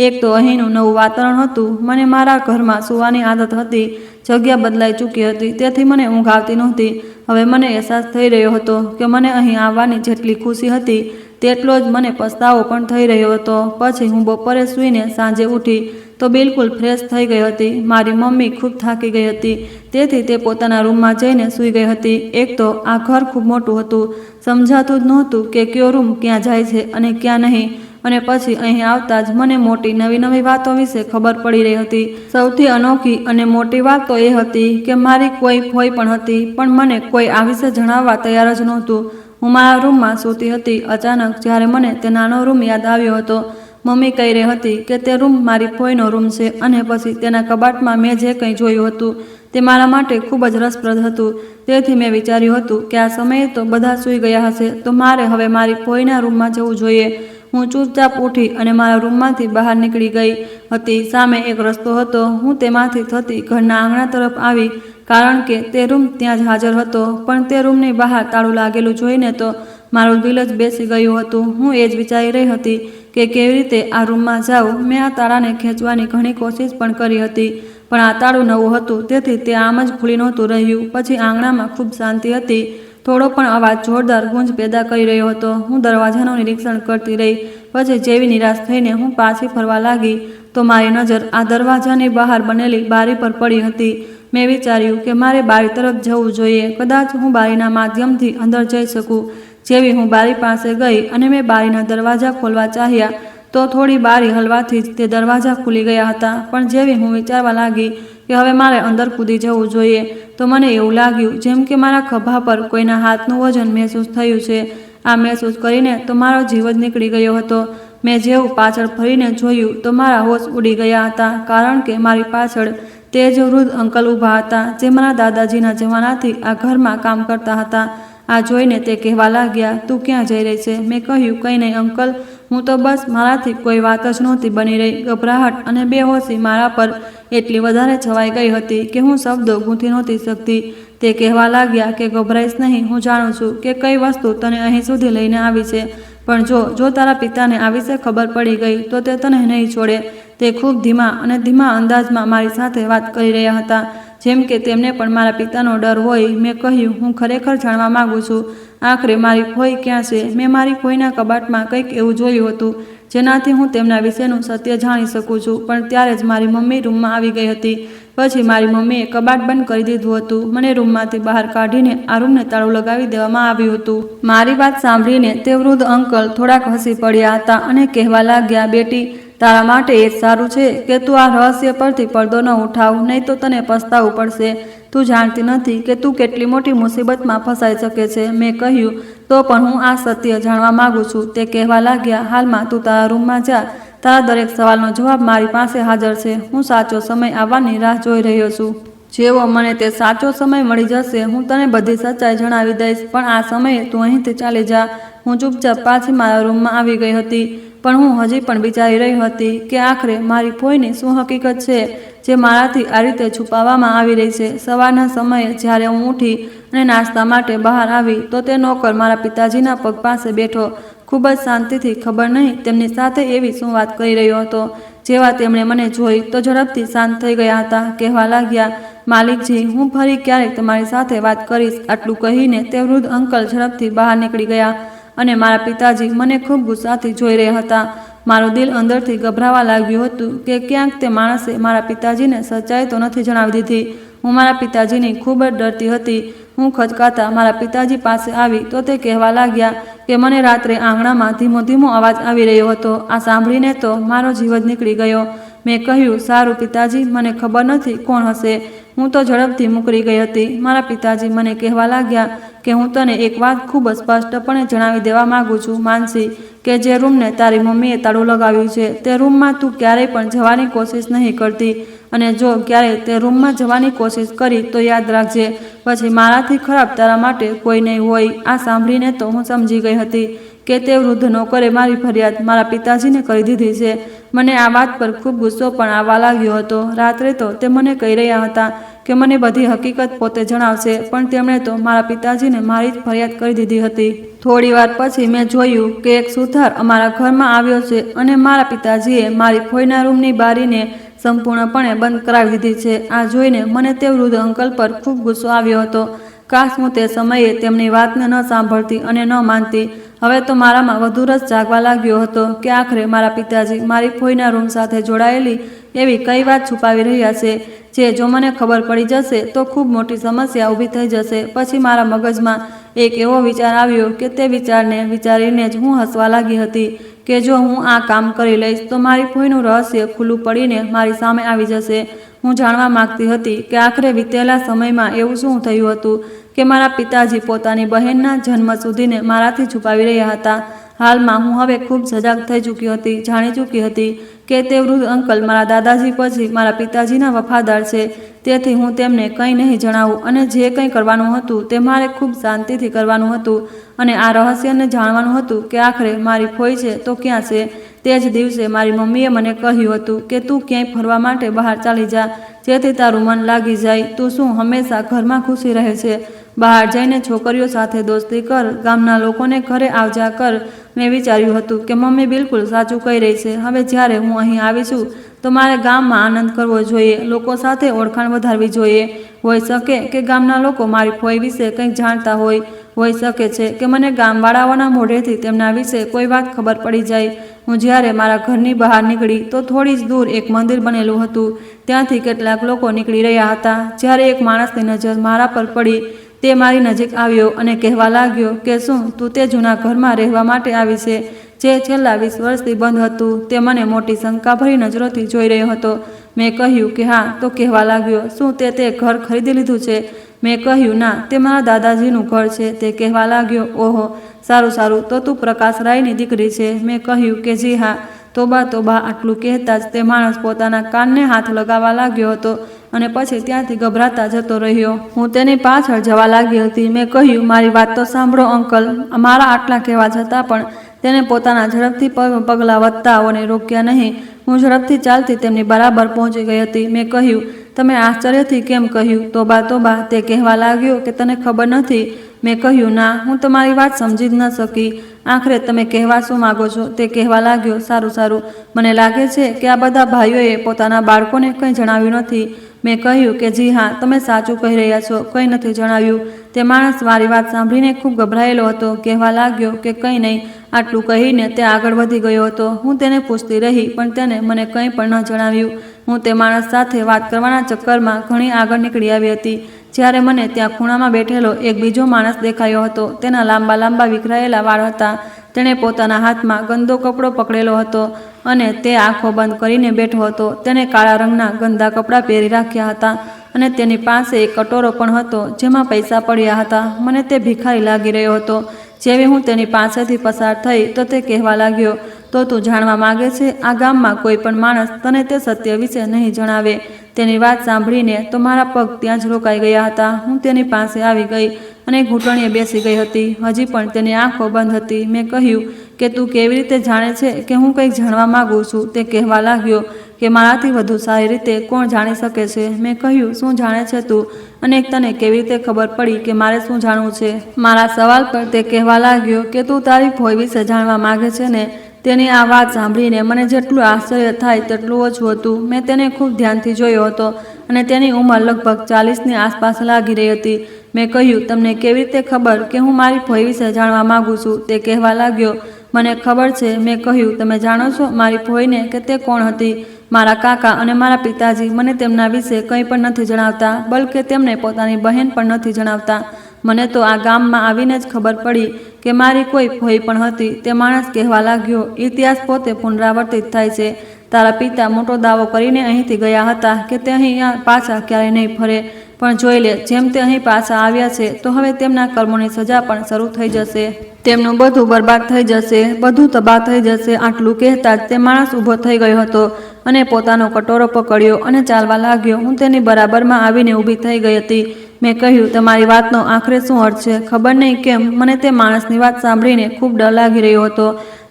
એક તો અહીંનું નવું વાતાવરણ હતું, મને મારા ઘરમાં સૂવાની આદત હતી, જગ્યા બદલાઈ ચૂકી હતી, તેથી મને ઊંઘ આવતી નહોતી. હવે મને અહેસાસ થઈ રહ્યો હતો કે મને અહીં આવવાની જેટલી ખુશી હતી તેટલો જ મને પસ્તાવો પણ થઈ રહ્યો હતો. પછી હું બપોરે સૂઈને સાંજે ઉઠી તો બિલકુલ ફ્રેશ થઈ ગઈ હતી. મારી મમ્મી ખૂબ થાકી ગઈ હતી, તેથી તે પોતાના રૂમમાં જઈને સૂઈ ગઈ હતી. એક તો આ ઘર ખૂબ મોટું હતું, સમજાતું જ નહોતું કે કયો રૂમ ક્યાં જાય છે અને ક્યાં નહીં. અને પછી અહીં આવતા જ મને મોટી નવી નવી વાતો વિશે ખબર પડી રહી હતી. સૌથી અનોખી અને મોટી વાત તો એ હતી કે મારી કોઈ ફોઈ પણ હતી, પણ મને કોઈ આ વિશે જણાવવા તૈયાર જ નહોતું. હું મારા રૂમમાં સૂતી હતી. અચાનક જ્યારે મને તે નાનો રૂમ યાદ આવ્યો હતો, મમ્મી કહી રહી હતી કે તે રૂમ મારી ફોઈનો રૂમ છે. અને પછી તેના કબાટમાં મેં જે કંઈ જોયું હતું તે મારા માટે ખૂબ જ રસપ્રદ હતું. તેથી મેં વિચાર્યું હતું કે આ સમયે તો બધા સૂઈ ગયા હશે, તો મારે હવે મારી ફોઈના રૂમમાં જવું જોઈએ. હું ચૂપચાપ ઉઠી અને મારા રૂમમાંથી બહાર નીકળી ગઈ હતી. સામે એક રસ્તો હતો. હું તેમાંથી થતી ઘરના આંગણા તરફ આવી, કારણ કે તે રૂમ ત્યાં જ હાજર હતો. પણ તે રૂમની બહાર તાળું લાગેલું જોઈને તો મારું દિલ જ બેસી ગયું હતું. હું એ જ વિચારી રહી હતી કે કેવી રીતે આ રૂમમાં જાઉં. મેં આ તાળાને ખેંચવાની ઘણી કોશિશ પણ કરી હતી, પણ આ તાળું નવું હતું, તેથી તે આમ જ ખુલી નહોતું રહ્યું. પછી આંગણામાં ખૂબ શાંતિ હતી. થોડો પણ અવાજ જોરદાર ગુંજ પેદા કરી રહ્યો હતો. હું દરવાજાનું નિરીક્ષણ કરતી રહી. પછી જેવી નિરાશ થઈને હું પાછી ફરવા લાગી તો મારી નજર આ દરવાજાની બહાર બનેલી બારી પર પડી હતી. મેં વિચાર્યું કે મારે બારી તરફ જવું જોઈએ. કદાચ હું બારીના માધ્યમથી અંદર જઈ શકું. જેવી હું બારી પાસે ગઈ અને મેં બારીના દરવાજા ખોલવા ચાહ્યા તો થોડી બારી હલવાથી જ તે દરવાજા ખુલી ગયા હતા. પણ જેવી હું વિચારવા લાગી કે હવે મારે અંદર કૂદી જવું જોઈએ તો મને એવું લાગ્યું જેમ કે મારા ખભા પર કોઈના હાથનું વજન મહેસૂસ થયું છે. આ મહેસૂસ કરીને તો મારો જીવ જ નીકળી ગયો હતો. મેં જેવું પાછળ ફરીને જોયું તો મારા હોશ ઉડી ગયા હતા, કારણ કે મારી પાછળ તે જ વૃદ્ધ અંકલ ઊભા હતા જે મારા દાદાજીના જમાનાથી આ ઘરમાં કામ કરતા હતા. આ જોઈને તે કહેવા લાગ્યા, તું ક્યાં જઈ રહી છે? મેં કહ્યું, કંઈ નહીં અંકલ, હું તો બસ મારાથી કોઈ વાત જ નહોતી બની રહી. ગભરાહટ અને બેહોશી મારા પર એટલી વધારે છવાઈ ગઈ હતી કે હું શબ્દો ગૂંથી નહોતી શકતી. તે કહેવા લાગ્યા કે ગભરાઈશ નહીં, હું જાણું છું કે કઈ વસ્તુ તને અહીં સુધી લઈને આવી છે, પણ જો તારા પિતાને આ વિશે ખબર પડી ગઈ તો તે તને નહીં છોડે. તે ખૂબ ધીમા અંદાજમાં મારી સાથે વાત કરી રહ્યા હતા, જેમ કે તેમને પણ મારા પિતાનો ડર હોય. મેં કહ્યું, હું ખરેખર જાણવા માંગુ છું. આખરે મારી ફોઈ ક્યાં છે? મેં મારી ફોઈના કબાટમાં કંઈક એવું જોયું હતું જેનાથી હું તેમના વિશેનું સત્ય જાણી શકું છું. પણ ત્યારે જ મારી મમ્મી રૂમમાં આવી ગઈ હતી. પછી મારી મમ્મીએ કબાટ બંધ કરી દીધું હતું. મને રૂમમાંથી બહાર કાઢીને આ રૂમને તાળું લગાવી દેવામાં આવ્યું હતું. મારી વાત સાંભળીને તે વૃદ્ધ અંકલ થોડાક હસી પડ્યા હતા અને કહેવા લાગ્યા, બેટી, તારા માટે એ જ સારું છે કે તું આ રહસ્ય પરથી પડદો ન ઉઠાવ, નહીં તો તને પસ્તાવું પડશે. તું જાણતી નથી કે તું કેટલી મોટી મુસીબતમાં ફસાઈ શકે છે. મેં કહ્યું, તો પણ હું આ સત્ય જાણવા માંગુ છું. તે કહેવા લાગ્યા, હાલમાં તું તારા રૂમમાં જા. તારા દરેક સવાલનો જવાબ મારી પાસે હાજર છે. હું સાચો સમય આવવાની રાહ જોઈ રહ્યો છું. જેવો મને તે સાચો સમય મળી જશે હું તને બધી સચ્ચાઈ જણાવી દઈશ. પણ આ સમયે તું અહીંથી ચાલી જા. હું ચૂપચાપ પાછી મારા રૂમમાં આવી ગઈ હતી. પણ હું હજી પણ વિચારી રહી હતી કે આખરે મારી ફોઈની શું હકીકત છે જે મારાથી આ રીતે છુપાવવામાં આવી રહી છે. સવારના સમયે જ્યારે હું ઉઠી અને નાસ્તા માટે બહાર આવી તો તે નોકર મારા પિતાજીના પગ પાસે બેઠો ખૂબ જ શાંતિથી, ખબર નહીં તેમની સાથે એવી શું વાત કરી રહ્યો હતો. જેવા તેમણે મને જોઈ તો ઝડપથી શાંત થઈ ગયા હતા. કહેવા લાગ્યા, માલિકજી, હું ફરી ક્યારેક તમારી સાથે વાત કરીશ. આટલું કહીને તે વૃદ્ધ અંકલ ઝડપથી બહાર નીકળી ગયા અને મારા પિતાજી મને ખૂબ ગુસ્સાથી જોઈ રહ્યા હતા. મારું દિલ અંદરથી ગભરાવા લાગ્યું હતું કે ક્યાંક તે માણસે મારા પિતાજીને સચ્ચાઈ તો નથી જણાવી દીધી. હું મારા પિતાજીની ખૂબ જ ડરતી હતી. હું ખચકાતા મારા પિતાજી પાસે આવી તો તે કહેવા લાગ્યા કે મને રાત્રે આંગણામાં ધીમો ધીમો અવાજ આવી રહ્યો હતો. આ સાંભળીને તો મારો જીવ જ નીકળી ગયો. મેં કહ્યું, સારું પિતાજી, મને ખબર નથી કોણ હશે. હું તો ઝડપથી મુકરી ગઈ હતી. મારા પિતાજી મને કહેવા લાગ્યા કે હું તને એક વાત ખૂબ સ્પષ્ટપણે જણાવી દેવા માગું છું, માનસી, કે જે રૂમને તારી મમ્મીએ તાળું લગાવ્યું છે તે રૂમમાં તું ક્યારેય પણ જવાની કોશિશ નહીં કરતી. અને જો ક્યારેય તે રૂમમાં જવાની કોશિશ કરી તો યાદ રાખજે, પછી મારાથી ખરાબ તારા માટે કોઈ નહીં હોય. આ સાંભળીને તો હું સમજી ગઈ હતી કે તે વૃદ્ધ નોકરે મારી ફરિયાદ મારા પિતાજીને કરી દીધી છે. મને આ વાત પર ખૂબ ગુસ્સો પણ આવવા લાગ્યો હતો. રાત્રે તો તે મને કહી રહ્યા હતા કે મને બધી હકીકત પોતે જણાવશે, પણ તેમણે તો મારા પિતાજીને મારી જ ફરિયાદ કરી દીધી હતી. થોડી વાર પછી મેં જોયું કે એક સુથાર અમારા ઘરમાં આવ્યો છે અને મારા પિતાજીએ મારી ફોઈના રૂમની બારીને સંપૂર્ણપણે બંધ કરાવી દીધી છે. આ જોઈને મને તે વૃદ્ધ અંકલ પર ખૂબ ગુસ્સો આવ્યો હતો. કાશ હું તે સમયે તેમની વાતને ન સાંભળતી અને ન માનતી. હવે તો મારામાં વધુ રસ જાગવા લાગ્યો હતો કે આખરે મારા પિતાજી મારી ફોઈના રૂમ સાથે જોડાયેલી એવી કઈ વાત છુપાવી રહ્યા છે જે જો મને ખબર પડી જશે તો ખૂબ મોટી સમસ્યા ઊભી થઈ જશે. પછી મારા મગજમાં એક એવો વિચાર આવ્યો કે તે વિચારને વિચારીને જ હું હસવા લાગી હતી કે જો હું આ કામ કરી લઈશ તો મારી ફોઈનું રહસ્ય ખુલ્લું પડીને મારી સામે આવી જશે. હું જાણવા માંગતી હતી કે આખરે વીતેલા સમયમાં એવું શું થયું હતું કે મારા પિતાજી પોતાની બહેનના જન્મ સુધીને મારાથી છુપાવી રહ્યા હતા. હાલમાં હું હવે ખૂબ સજાગ થઈ ચૂકી હતી, જાણી ચૂકી હતી કે તે વૃદ્ધ અંકલ મારા દાદાજી પછી મારા પિતાજીના વફાદાર છે. તેથી હું તેમને કંઈ નહીં જણાવું અને જે કંઈ કરવાનું હતું તે મારે ખૂબ શાંતિથી કરવાનું હતું અને આ રહસ્યને જાણવાનું હતું કે આખરે મારી ફોઈ છે તો ક્યાં છે. તે જ દિવસે મારી મમ્મીએ મને કહ્યું હતું કે તું ક્યાંય ફરવા માટે બહાર ચાલી જા, જેથી તારું મન લાગી જાય. તું શું હંમેશા ઘરમાં ખુશી રહે છે? બહાર જઈને છોકરીઓ સાથે દોસ્તી કર, ગામના લોકોને ઘરે આવજા કર. મેં વિચાર્યું હતું કે મમ્મી બિલકુલ સાચું કહી રહી છે. હવે જ્યારે હું અહીં આવી છું તો મારે ગામમાં આનંદ કરવો જોઈએ, લોકો સાથે ઓળખાણ વધારવી જોઈએ. હોઈ શકે કે ગામના લોકો મારી ફોઈ વિશે કંઈક જાણતા હોય. હોઈ શકે છે કે મને ગામવાળાઓના મોઢેથી તેમના વિશે કોઈ વાત ખબર પડી જાય. હું જ્યારે મારા ઘરની બહાર નીકળી તો થોડી જ દૂર એક મંદિર બનેલું હતું. ત્યાંથી કેટલાક લોકો નીકળી રહ્યા હતા. જ્યારે એક માણસની નજર મારા પર પડી તે મારી નજીક આવ્યો અને કહેવા લાગ્યો કે શું તું તે જૂના ઘરમાં રહેવા માટે આવી છે જે છેલ્લા 20 વર્ષથી બંધ હતું. તે મને મોટી શંકાભરી નજરોથી જોઈ રહ્યો હતો. મેં કહ્યું કે હા. તો કહેવા લાગ્યો, શું તે ઘર ખરીદી લીધું છે? મેં કહ્યું, ના, તે મારા દાદાજીનું ઘર છે. તે કહેવા લાગ્યો, ઓહો, સારું સારું, તો તું પ્રકાશ રાયની દીકરી છે? મેં કહ્યું કે જી હા. તોબા તોબા, આટલું કહેતા જ તે માણસ પોતાના કાનને હાથ લગાવવા લાગ્યો હતો અને પછી ત્યાંથી ગભરાતા જતો રહ્યો. હું તેની પાછળ જવા લાગી હતી. મેં કહ્યું, મારી વાત તો સાંભળો અંકલ. મારા આટલા કહેવા છતાં પણ તેને પોતાના ઝડપથી પગલાં વધતાઓને રોક્યા નહીં. હું ઝડપથી ચાલતી તેમની બરાબર પહોંચી ગઈ હતી. મેં કહ્યું, તમે આશ્ચર્યથી કેમ કહ્યું? તોબા તોબા, તે કહેવા લાગ્યો કે તને ખબર નથી. મેં કહ્યું, ના, હું તમારી વાત સમજી જ ન શકી. આખરે તમે કહેવા શું માગો છો? તે કહેવા લાગ્યો, સારું સારું, મને લાગે છે કે આ બધા ભાઈઓએ પોતાના બાળકોને કંઈ જણાવ્યું નથી. મેં કહ્યું કે જી હા, તમે સાચું કહી રહ્યા છો, કંઈ નથી જણાવ્યું. તે માણસ મારી વાત સાંભળીને ખૂબ ગભરાયેલો હતો. કહેવા લાગ્યો કે કંઈ નહીં. આટલું કહીને તે આગળ વધી ગયો હતો. હું તેને પૂછતી રહી પણ તેને મને કંઈ પણ ન જણાવ્યું. હું તે માણસ સાથે વાત કરવાના ચક્કરમાં ઘણી આગળ નીકળી આવી હતી, જ્યારે મને ત્યાં ખૂણામાં બેઠેલો એક બીજો માણસ દેખાયો હતો. તેના લાંબા લાંબા વિખરાયેલા વાળ હતા. તેણે પોતાના હાથમાં ગંદો કપડો પકડેલો હતો અને તે આંખો બંધ કરીને બેઠો હતો. તેણે કાળા રંગના ગંદા કપડાં પહેરી રાખ્યા હતા અને તેની પાસે એક કટોરો પણ હતો જેમાં પૈસા પડ્યા હતા. મને તે ભિખારી લાગી રહ્યો હતો. જેવી હું તેની પાસેથી પસાર થઈ તો તે કહેવા લાગ્યો, તો તું જાણવા માગે છે? આ ગામમાં કોઈ પણ માણસ તને તે સત્ય વિશે નહીં જણાવે. તેની વાત સાંભળીને તો મારા પગ ત્યાં જ રોકાઈ ગયા હતા. હું તેની પાસે આવી ગઈ અને ઘૂંટણીએ બેસી ગઈ હતી. હજી પણ તેની આંખો બંધ હતી. મેં કહ્યું કે તું કેવી રીતે જાણે છે કે હું કંઈક જાણવા માગું છું? તે કહેવા લાગ્યો કે મારાથી વધુ સારી રીતે કોણ જાણી શકે છે? મેં કહ્યું, શું જાણે છે તું? અને તને કેવી રીતે ખબર પડી કે મારે શું જાણવું છે? મારા સવાલ પર તે કહેવા લાગ્યો કે તું તારી ફોઈ વિશે જાણવા માગે છે ને? તેની આ વાત સાંભળીને મને જેટલું આશ્ચર્ય થાય તેટલું ઓછું હતું. મેં તેને ખૂબ ધ્યાનથી જોયો હતો અને તેની ઉંમર લગભગ 40ની આસપાસ લાગી રહી હતી. મેં કહ્યું, તમને કેવી રીતે ખબર કે હું મારી ફોઈ વિશે જાણવા માગું છું? તે કહેવા લાગ્યો, મને ખબર છે. મેં કહ્યું, તમે જાણો છો મારી ફોઈને કે તે કોણ હતી? મારા કાકા અને મારા પિતાજી મને તેમના વિશે કંઈ પણ નથી જણાવતા, બલકે તેમને પોતાની બહેન પણ નથી જણાવતા. મને તો આ ગામમાં આવીને જ ખબર પડી કે મારી કોઈ ફોઈ પણ હતી. તે માણસ કહેવા લાગ્યો, ઇતિહાસ પોતે પુનરાવર્તિત થાય છે. તારા પિતા મોટો દાવો કરીને અહીંથી ગયા હતા કે તે અહીં પાછા ક્યારેય નહીં ફરે. પણ જોઈ લે, જેમ તે અહીં પાછા આવ્યા છે તો હવે તેમના કર્મોની સજા પણ શરૂ થઈ જશે. તેમનું બધું બરબાદ થઈ જશે, બધું તબાહ થઈ જશે. આટલું કહેતા જ તે માણસ ઊભો થઈ ગયો હતો અને પોતાનો કટોરો પકડ્યો અને ચાલવા લાગ્યો. હું તેની બરાબરમાં આવીને ઊભી થઈ ગઈ હતી. મેં કહ્યું, તમારી વાતનો આખરે શું અર્થ છે? ખબર નહીં કેમ મને તે માણસની વાત સાંભળીને ખૂબ ડર લાગી રહ્યો હતો.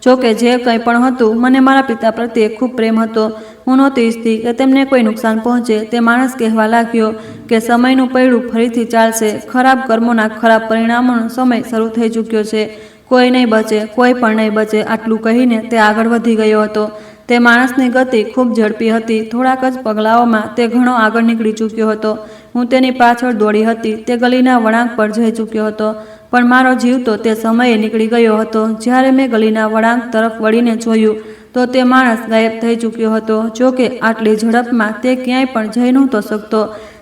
જોકે જે કંઈ પણ હતું, મને મારા પિતા પ્રત્યે ખૂબ પ્રેમ હતો. હું નહોતી ઈચ્છતી કે તેમને કોઈ નુકસાન પહોંચે. તે માણસ કહેવા લાગ્યો કે સમયનું પૈડું ફરીથી ચાલશે. ખરાબ કર્મોના ખરાબ પરિણામોનો સમય શરૂ થઈ ચૂક્યો છે. કોઈ નહીં બચે, કોઈ પણ નહીં બચે. આટલું કહીને તે આગળ વધી ગયો હતો. તે માણસની ગતિ ખૂબ ઝડપી હતી. થોડાક જ પગલાઓમાં તે ઘણો આગળ નીકળી ચૂક્યો હતો. હું તેની પાછળ દોડી હતી. તે ગલીના વળાંક પર જઈ ચૂક્યો હતો, પણ મારો જીવ તો તે સમયે નીકળી ગયો હતો. જ્યારે મેં ગલીના વળાંક તરફ વળીને જોયું તો તે માણસ ગાયબ થઈ ચૂક્યો હતો. જોકે આટલી ઝડપમાં તે ક્યાંય પણ જઈ નહોતો શકતો.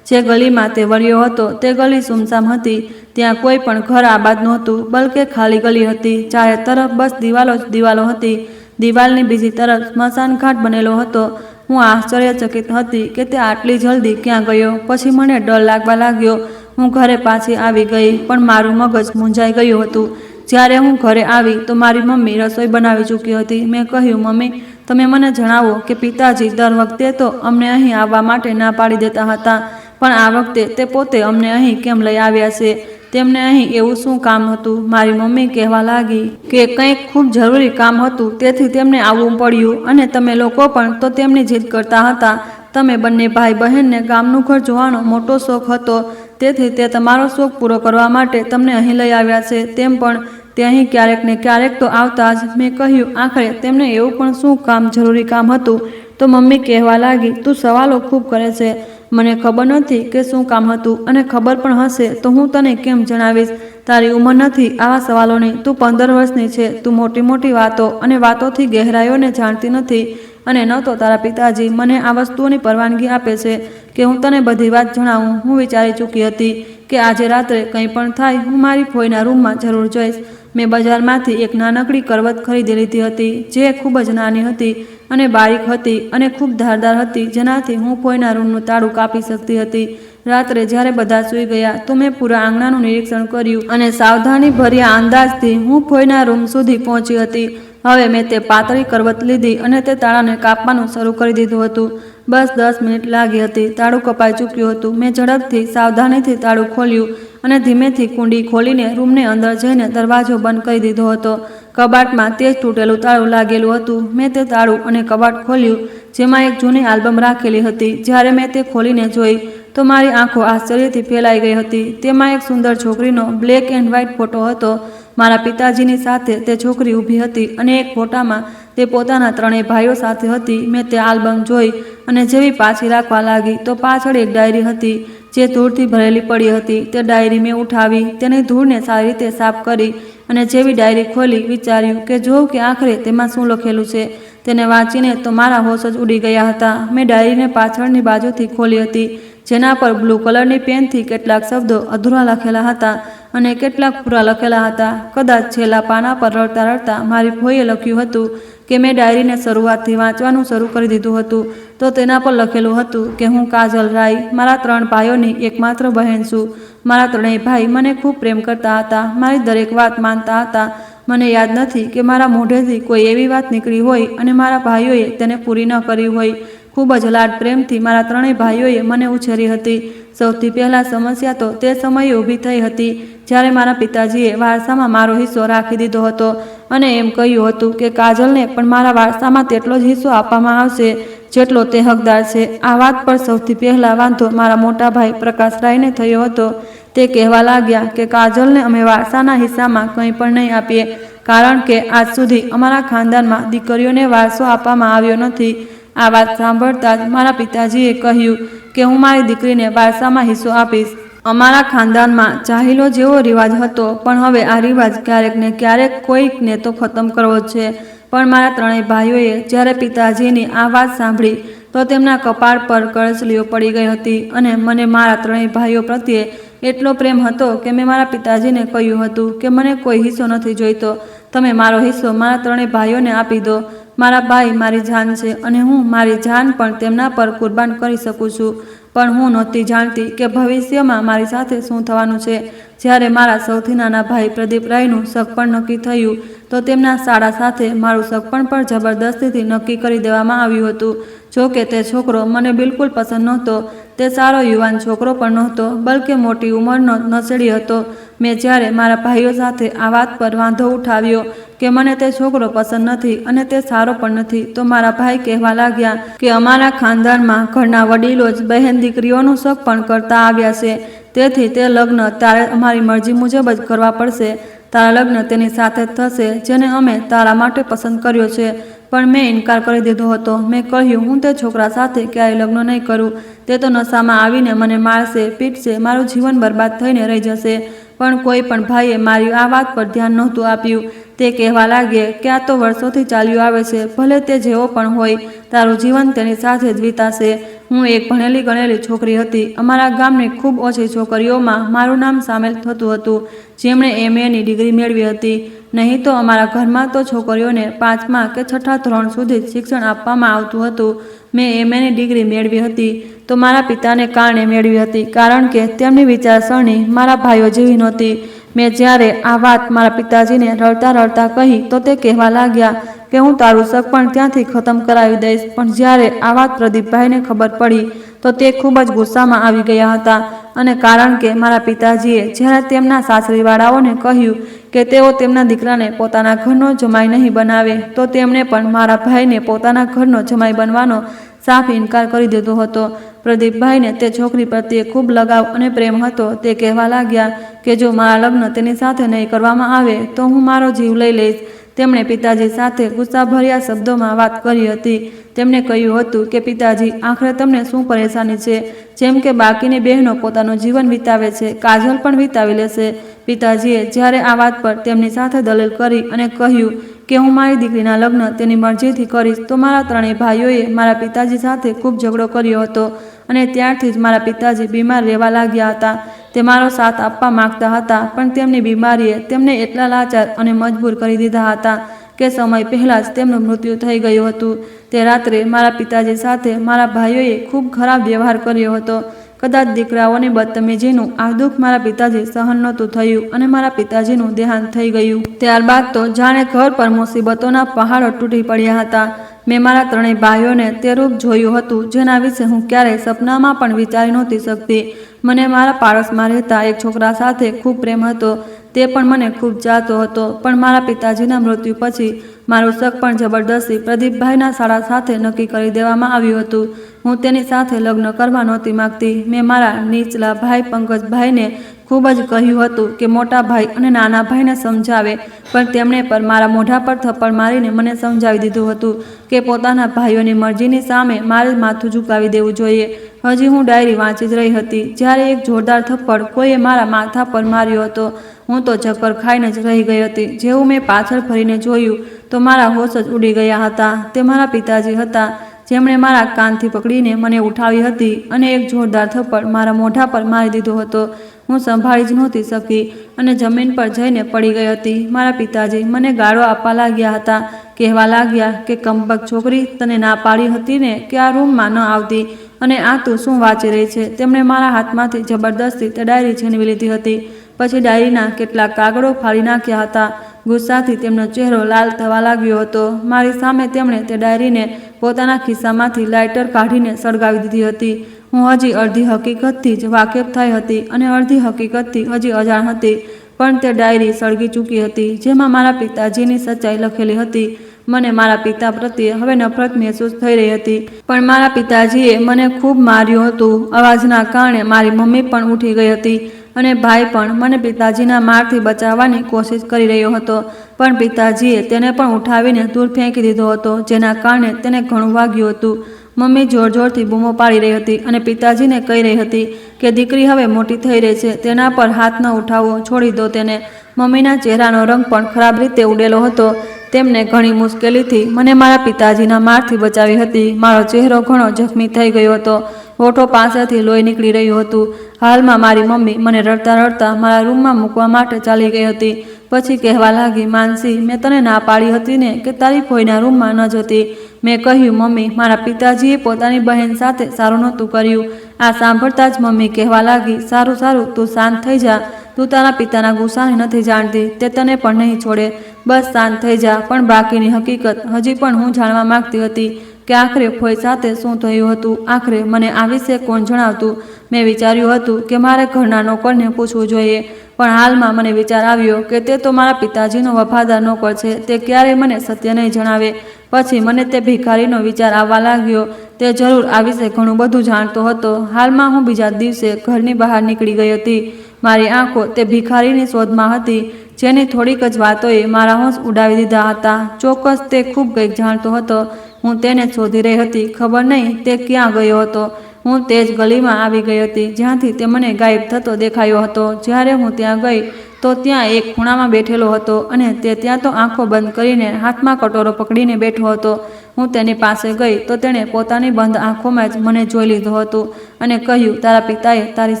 જે ગલીમાં તે વળ્યો હતો તે ગલી સુમસામ હતી. ત્યાં કોઈ પણ ઘર આબાદ નહોતું, બલકે ખાલી ગલી હતી. ચારે તરફ બસ દિવાલો જ દિવાલો હતી. દિવાલની બીજી તરફ સ્મશાન ઘાટ બનેલો હતો. હું આશ્ચર્યચકિત હતી કે તે આટલી જલ્દી ક્યાં ગયો. પછી મને ડર લાગવા લાગ્યો. હું ઘરે પાછી આવી ગઈ, પણ મારું મગજ મૂંઝાઈ ગયું હતું. જ્યારે હું ઘરે આવી તો મારી મમ્મી રસોઈ બનાવી ચૂકી હતી. મેં કહ્યું, મમ્મી, તમે મને જણાવો કે પિતાજી દર વખતે તો અમને અહીં આવવા માટે ના પાડી દેતા હતા, પણ આ વખતે તે પોતે અમને અહીં કેમ લઈ આવ્યા છે? તેમને અહીં એવું શું કામ હતું? મારી મમ્મી કહેવા લાગી કે કંઈક ખૂબ જરૂરી કામ હતું, તેથી તેમને આવવું પડ્યું. અને તમે લોકો પણ તો તેમની જીદ કરતા હતા. તમે બંને ભાઈ બહેનને ગામનું ઘર જોવાનો મોટો શોખ હતો, તેથી તે તમારો શોખ પૂરો કરવા માટે તમને અહીં લઈ આવ્યા છે. તેમ પણ તે અહીં ક્યારેક ને ક્યારેક તો આવતા જ. મેં કહ્યું, આખરે તેમને એવું પણ શું કામ જરૂરી કામ હતું? તો મમ્મી કહેવા લાગી, તું સવાલો ખૂબ કરે છે. મને ખબર નથી કે શું કામ હતું, અને ખબર પણ હશે તો હું તને કેમ જણાવીશ? તારી ઉંમર નથી આવા સવાલોની. તું 15 વર્ષની છે. તું મોટી મોટી વાતો અને વાતોથી ગહેરાઈઓને જાણતી નથી. અને ન તો તારા પિતાજી મને આ વસ્તુઓની પરવાનગી આપે છે કે હું તને બધી વાત જણાવું. હું વિચારી ચૂકી હતી કે આજે રાત્રે કંઈ પણ થાય, હું મારી ફોઈના રૂમમાં જરૂર જઈશ. મેં બજારમાંથી એક નાનકડી કરવત ખરીદી લીધી હતી, જે ખૂબ જ નાની હતી અને બારીક હતી અને ખૂબ ધારદાર હતી, જેનાથી હું ફોઈના રૂમનું તાળું કાપી શકતી હતી. રાત્રે જ્યારે બધા સૂઈ ગયા તો મેં પૂરા આંગણાનું નિરીક્ષણ કર્યું અને સાવધાની ભર્યા અંદાજથી હું ફોઈના રૂમ સુધી પહોંચી હતી. હવે મેં તે પાતળી કરવત લીધી અને તે તાળાને કાપવાનું શરૂ કરી દીધું હતું. બસ 10 મિનિટ લાગી હતી. તાળું કપાઈ ચૂક્યું હતું. મેં ઝડપથી સાવધાનીથી તાળું ખોલ્યું અને ધીમેથી કુંડી ખોલીને રૂમને અંદર જઈને દરવાજો બંધ કરી દીધો હતો. કબાટમાં તે જ તૂટેલું તાળું લાગેલું હતું. મેં તે તાળું અને કબાટ ખોલ્યું, જેમાં એક જૂની આલ્બમ રાખેલી હતી. જ્યારે મેં તે ખોલીને જોઈ તો મારી આંખો આશ્ચર્યથી ફેલાઈ ગઈ હતી. તેમાં એક સુંદર છોકરીનો બ્લેક એન્ડ વ્હાઇટ ફોટો હતો. મારા પિતાજીની સાથે તે છોકરી ઊભી હતી અને એક ફોટામાં તે પોતાના 3 ભાઈઓ સાથે હતી. મેં તે આલ્બમ જોઈ અને જેવી પાછી રાખવા લાગી તો પાછળ એક ડાયરી હતી, જે ધૂળથી ભરેલી પડી હતી. તે ડાયરી મેં ઉઠાવી, તેની ધૂળને સારી રીતે સાફ કરી અને જેવી ડાયરી ખોલી વિચાર્યું કે જોઉં કે આખરે તેમાં શું લખેલું છે. તેને વાંચીને તો મારા હોશ જ ઉડી ગયા હતા. મેં ડાયરીને પાછળની બાજુથી ખોલી હતી, જેના પર બ્લુ કલરની પેનથી કેટલાક શબ્દો અધૂરા લખેલા હતા અને કેટલાક પૂરા લખેલા હતા. કદાચ છેલ્લા પાના પર રડતા રડતા મારી ફોઈએ લખ્યું હતું કે મેં ડાયરીને શરૂઆતથી વાંચવાનું શરૂ કરી દીધું હતું તો તેના પર લખેલું હતું કે હું કાજલ રાય મારા 3 ભાઈઓની એકમાત્ર બહેન છું. મારા 3 ભાઈ મને ખૂબ પ્રેમ કરતા હતા, મારી દરેક વાત માનતા હતા. મને યાદ નથી કે મારા મોઢેથી કોઈ એવી વાત નીકળી હોય અને મારા ભાઈઓએ તેને પૂરી ન કરી હોય. ખૂબ જ લાડ પ્રેમથી મારા 3 ભાઈઓએ મને ઉછેરી હતી. સૌથી પહેલાં સમસ્યા તો તે સમયે ઊભી થઈ હતી જ્યારે મારા પિતાજીએ વારસામાં મારો હિસ્સો રાખી દીધો હતો અને એમ કહ્યું હતું કે કાજલને પણ મારા વારસામાં તેટલો જ હિસ્સો આપવામાં આવશે જેટલો તે હકદાર છે. આ વાત પર સૌથી પહેલાં વાંધો મારા મોટા ભાઈ પ્રકાશ રાયને થયો હતો. તે કહેવા લાગ્યા કે કાજલને અમે વારસાના હિસ્સામાં કંઈ પણ નહીં આપીએ, કારણ કે આજ સુધી અમારા ખાનદાનમાં દીકરીઓને વારસો આપવામાં આવ્યો નથી. આ વાત સાંભળતા જ મારા પિતાજીએ કહ્યું કે હું મારી દીકરીને વારસામાં હિસ્સો આપીશ. અમારા ખાનદાનમાં જાહિલો જેવો રિવાજ હતો, પણ હવે આ રિવાજ ક્યારેક ને ક્યારેક કોઈકને તો ખતમ કરવો જ છે. પણ મારા 3 ભાઈઓએ જ્યારે પિતાજીની આ વાત સાંભળી તો તેમના કપાળ પર કરચલીઓ પડી ગઈ હતી અને મને મારા 3 ભાઈઓ પ્રત્યે એટલો પ્રેમ હતો કે મેં મારા પિતાજીને કહ્યું હતું કે મને કોઈ હિસ્સો નથી જોઈતો, તમે મારો હિસ્સો મારા 3 ભાઈઓને આપી દો. મારા ભાઈ મારી જાન છે અને હું મારી જાન પણ તેમના પર કુરબાન કરી શકું છું. પણ હું નહોતી જાણતી કે ભવિષ્યમાં મારી સાથે શું થવાનું છે. જ્યારે મારા સૌથી નાના ભાઈ પ્રદીપ રાયનું સગપણ નક્કી થયું તો તેમના શાળા સાથે મારું સગપણ પણ જબરદસ્તીથી નક્કી કરી દેવામાં આવ્યું હતું. જો કે તે છોકરો મને બિલકુલ પસંદ નહોતો. તે સારો યુવાન છોકરો પણ નહોતો, બલકે મોટી ઉંમરનો નશેડી હતો. મેં જ્યારે મારા ભાઈઓ સાથે આ વાત પર વાંધો ઉઠાવ્યો કે મને તે છોકરો પસંદ નથી અને તે સારો પણ નથી, તો મારા ભાઈ કહેવા લાગ્યા કે અમારા ખાનદાનમાં ઘરના વડીલો જ બહેન દીકરીઓનું સગપણ કરતા આવ્યા છે, તેથી તે લગ્ન તારે અમારી મરજી મુજબ જ કરવા પડશે. તારા લગ્ન તેની સાથે જ થશે જેને અમે તારા માટે પસંદ કર્યો છે. પણ મેં ઇનકાર કરી દીધો હતો. મેં કહ્યું હું તે છોકરા સાથે ક્યારેય લગ્ન નહીં કરું. તે તો નશામાં આવીને મને મારશે, પીટશે, મારું જીવન બરબાદ થઈને રહી જશે. પણ કોઈ પણ ભાઈએ મારી આ વાત પર ધ્યાન નહોતું આપ્યું. તે કહેવા લાગે કે આ તો વર્ષોથી ચાલ્યું આવે છે, ભલે તે જેવો પણ હોય, તારું જીવન તેની સાથે જ વિતાશે. હું એક ભણેલી ગણેલી છોકરી હતી. અમારા ગામની ખૂબ ઓછી છોકરીઓમાં મારું નામ સામેલ થતું હતું જેમણે MAની ડિગ્રી મેળવી હતી. નહીં તો અમારા ઘરમાં તો છોકરીઓને 5મા કે 6ઠા ધોરણ સુધી શિક્ષણ આપવામાં આવતું હતું. મેં MAની ડિગ્રી મેળવી હતી તો મારા પિતાને કારણે મેળવી હતી, કારણ કે તેમની વિચારસરણી મારા ભાઈઓ જેવી નહોતી. મેં જ્યારે આ વાત મારા પિતાજીને રડતા રડતા કહી તો તે કહેવા લાગ્યા કે હું તારું સગપણ ત્યાંથી ખતમ કરાવી દઈશ. પણ જ્યારે આ વાત પ્રદીપભાઈને ખબર પડી તો તે ખૂબ જ ગુસ્સામાં આવી ગયા હતા. અને કારણ કે મારા પિતાજીએ જ્યારે તેમના સાસરીવાળાઓને કહ્યું કે તેઓ તેમના દીકરાને પોતાના ઘરનો જમાઈ નહીં બનાવે, તો તેમણે પણ મારા ભાઈને પોતાના ઘરનો જમાઈ બનવાનો સાફ ઇનકાર કરી દીધો હતો. પ્રદીપભાઈને તે છોકરી પ્રત્યે ખૂબ લગાવ અને પ્રેમ હતો. તે કહેવા લાગ્યા કે જો મારા લગ્ન તેની સાથે નહીં કરવામાં આવે તો હું મારો જીવ લઈ લઈશ. તેમણે પિતાજી સાથે ગુસ્સાભર્યા શબ્દોમાં વાત કરી હતી. તેમણે કહ્યું હતું કે પિતાજી, આખરે તમને શું પરેશાની છે? જેમ કે બાકીની બહેનો પોતાનું જીવન વિતાવે છે, કાજલ પણ વિતાવી લેશે. પિતાજીએ જ્યારે આ વાત પર તેમની સાથે દલીલ કરી અને કહ્યું કે હું મારી દીકરીના લગ્ન તેની મરજીથી કરીશ, તો મારા 3 ભાઈઓએ મારા પિતાજી સાથે ખૂબ ઝઘડો કર્યો હતો અને ત્યારથી જ મારા પિતાજી બીમાર રહેવા લાગ્યા હતા. તે મારો સાથ આપવા માગતા હતા, પણ તેમની બીમારીએ તેમને એટલા લાચાર અને મજબૂર કરી દીધા હતા કે સમય પહેલાં જ તેમનું મૃત્યુ થઈ ગયું હતું. તે રાત્રે મારા પિતાજી સાથે મારા ભાઈઓએ ખૂબ ખરાબ વ્યવહાર કર્યો હતો. કદાચ દીકરાઓની બદતમીજીનું આ દુઃખ મારા પિતાજી સહન નહોતું થયું અને મારા પિતાજીનું દેહાંત થઈ ગયું. ત્યારબાદ તો જાણે ઘર પર મુસીબતોના પહાડો તૂટી પડ્યા હતા. મેં મારા 3 ભાઈઓને તે રૂપ જોયું હતું જેના વિશે હું ક્યારેય સપનામાં પણ વિચારી નહોતી શકતી. મને મારા પાડોશમાં રહેતા એક છોકરા સાથે ખૂબ પ્રેમ હતો. તે પણ મને ખૂબ ચાહતો હતો. પણ મારા પિતાજીના મૃત્યુ પછી મારું સગપણ જબરદસ્તી પ્રદીપભાઈના શાળા સાથે નક્કી કરી દેવામાં આવ્યું હતું. હું તેની સાથે લગ્ન કરવા નહોતી માગતી. મેં મારા નીચલા ભાઈ પંકજભાઈને ખૂબ જ કહ્યું હતું કે મોટા ભાઈ અને નાના ભાઈને સમજાવે, પણ તેમણે પર મારા મોઢા પર થપ્પડ મારીને મને સમજાવી દીધું હતું કે પોતાના ભાઈઓની મરજીની સામે મારે માથું ઝુકાવી દેવું જોઈએ. હજી હું ડાયરી વાંચી જ રહી હતી જ્યારે એક જોરદાર થપ્પડ કોઈએ મારા માથા પર માર્યો હતો. હું તો ચક્કર ખાઈને જ રહી ગઈ હતી. જેવું મેં પાછળ ફરીને જોયું તો મારા હોશ જ ઉડી ગયા હતા. તે મારા પિતાજી હતા, જેમણે મારા કાનથી પકડીને મને ઉઠાવી હતી અને એક જોરદાર થપ્પડ મારા મોઢા પર મારી દીધો હતો. હું સંભાળી જ નહોતી શકી અને જમીન પર જઈને પડી ગઈ હતી. મારા પિતાજી મને ગાળો આપવા લાગ્યા હતા. કહેવા લાગ્યા કે કમબખ્ત છોકરી, તને ના પાડી હતી ને કે આ રૂમમાં ન આવતી, અને આ તું શું વાંચી રહી છે? તેમણે મારા હાથમાંથી જબરદસ્તી તે ડાયરી છીનવી લીધી હતી. પછી ડાયરીના કેટલાક કાગળો ફાડી નાખ્યા હતા. ગુસ્સાથી તેમનો ચહેરો લાલ થવા લાગ્યો હતો. મારી સામે તેમણે તે ડાયરીને પોતાના ખિસ્સામાંથી લાઇટર કાઢીને સળગાવી દીધી હતી. હું હજી અડધી હકીકતથી જ વાકેફ થઈ હતી અને અડધી હકીકતથી હજી અજાણ હતી. પણ તે ડાયરી સળગી ચૂકી હતી, જેમાં મારા પિતાજીની સચ્ચાઈ લખેલી હતી. મને મારા પિતા પ્રત્યે હવે નફરત મહેસૂસ થઈ રહી હતી. પણ મારા પિતાજીએ મને ખૂબ માર્યું હતું. અવાજના કારણે મારી મમ્મી પણ ઉઠી ગઈ હતી અને ભાઈ પણ મને પિતાજીના મારથી બચાવવાની કોશિશ કરી રહ્યો હતો. પણ પિતાજીએ તેને પણ ઉઠાવીને દૂર ફેંકી દીધો હતો, જેના કારણે તેને ઘણું વાગ્યું હતું. મમ્મી જોર જોરથી બૂમો પાડી રહી હતી અને પિતાજીને કહી રહી હતી કે દીકરી હવે મોટી થઈ રહી છે, તેના પર હાથ ન ઉઠાવો, છોડી દો તેને. મમ્મીના ચહેરાનો રંગ પણ ખરાબ રીતે ઉડેલો હતો. તેમને ઘણી મુશ્કેલીથી મને મારા પિતાજીના મારથી બચાવી હતી. મારો ચહેરો ઘણો જખમી થઈ ગયો હતો. હોઠો પાસેથી લોહી નીકળી રહ્યું હતું. હાલમાં મારી મમ્મી મને રડતા રડતા મારા રૂમમાં મૂકવા માટે ચાલી ગઈ હતી. પછી કહેવા લાગી, માનસી, મેં તને ના પાડી હતી ને કે તારી ફોઈના રૂમમાં ન જતી. મેં કહ્યું, મમ્મી, મારા પિતાજીએ પોતાની બહેન સાથે સારું નહોતું કર્યું. આ સાંભળતા જ મમ્મી કહેવા લાગી, સારું સારું, તું શાંત થઈ જા. તું તારા પિતાના ગુસ્સાને નથી જાણતી, તે તને પણ નહીં છોડે. બસ શાંત થઈ જા. પણ બાકીની હકીકત હજી પણ હું જાણવા માંગતી હતી કે આખરે ફોઈ સાથે શું થયું હતું. આખરે મને આ વિશે કોણ જણાવતું? મેં વિચાર્યું હતું કે મારે ઘરના નોકરને પૂછવું જોઈએ, પણ હાલમાં મને વિચાર આવ્યો કે તે તો મારા પિતાજીનો વફાદાર નોકર છે, તે ક્યારેય મને સત્ય નહીં જણાવે. પછી મને તે ભિખારીનો વિચાર આવવા લાગ્યો. તે જરૂર આ વિશે ઘણું બધું જાણતો હતો. હાલમાં હું બીજા દિવસે ઘરની બહાર નીકળી ગઈ હતી. મારી આંખો તે ભિખારીની શોધમાં હતી, જેની થોડીક જ વાતોએ મારા હોશ ઉડાવી દીધા હતા. ચોક્કસ તે ખૂબ કંઈક જાણતો હતો. હું તેને શોધી રહી હતી. ખબર નહીં તે ક્યાં ગયો હતો. હું તે જ ગલીમાં આવી ગઈ હતી જ્યાંથી તે મને ગાયબ થતો દેખાયો હતો. જ્યારે હું ત્યાં ગઈ તો ત્યાં એક ખૂણામાં બેઠેલો હતો અને તે ત્યાં તો આંખો બંધ કરીને હાથમાં કટોરો પકડીને બેઠો હતો. હું તેની પાસે ગઈ તો તેણે પોતાની બંધ આંખોમાં જ મને જોઈ લીધો હતો અને કહ્યું, તારા પિતાએ તારી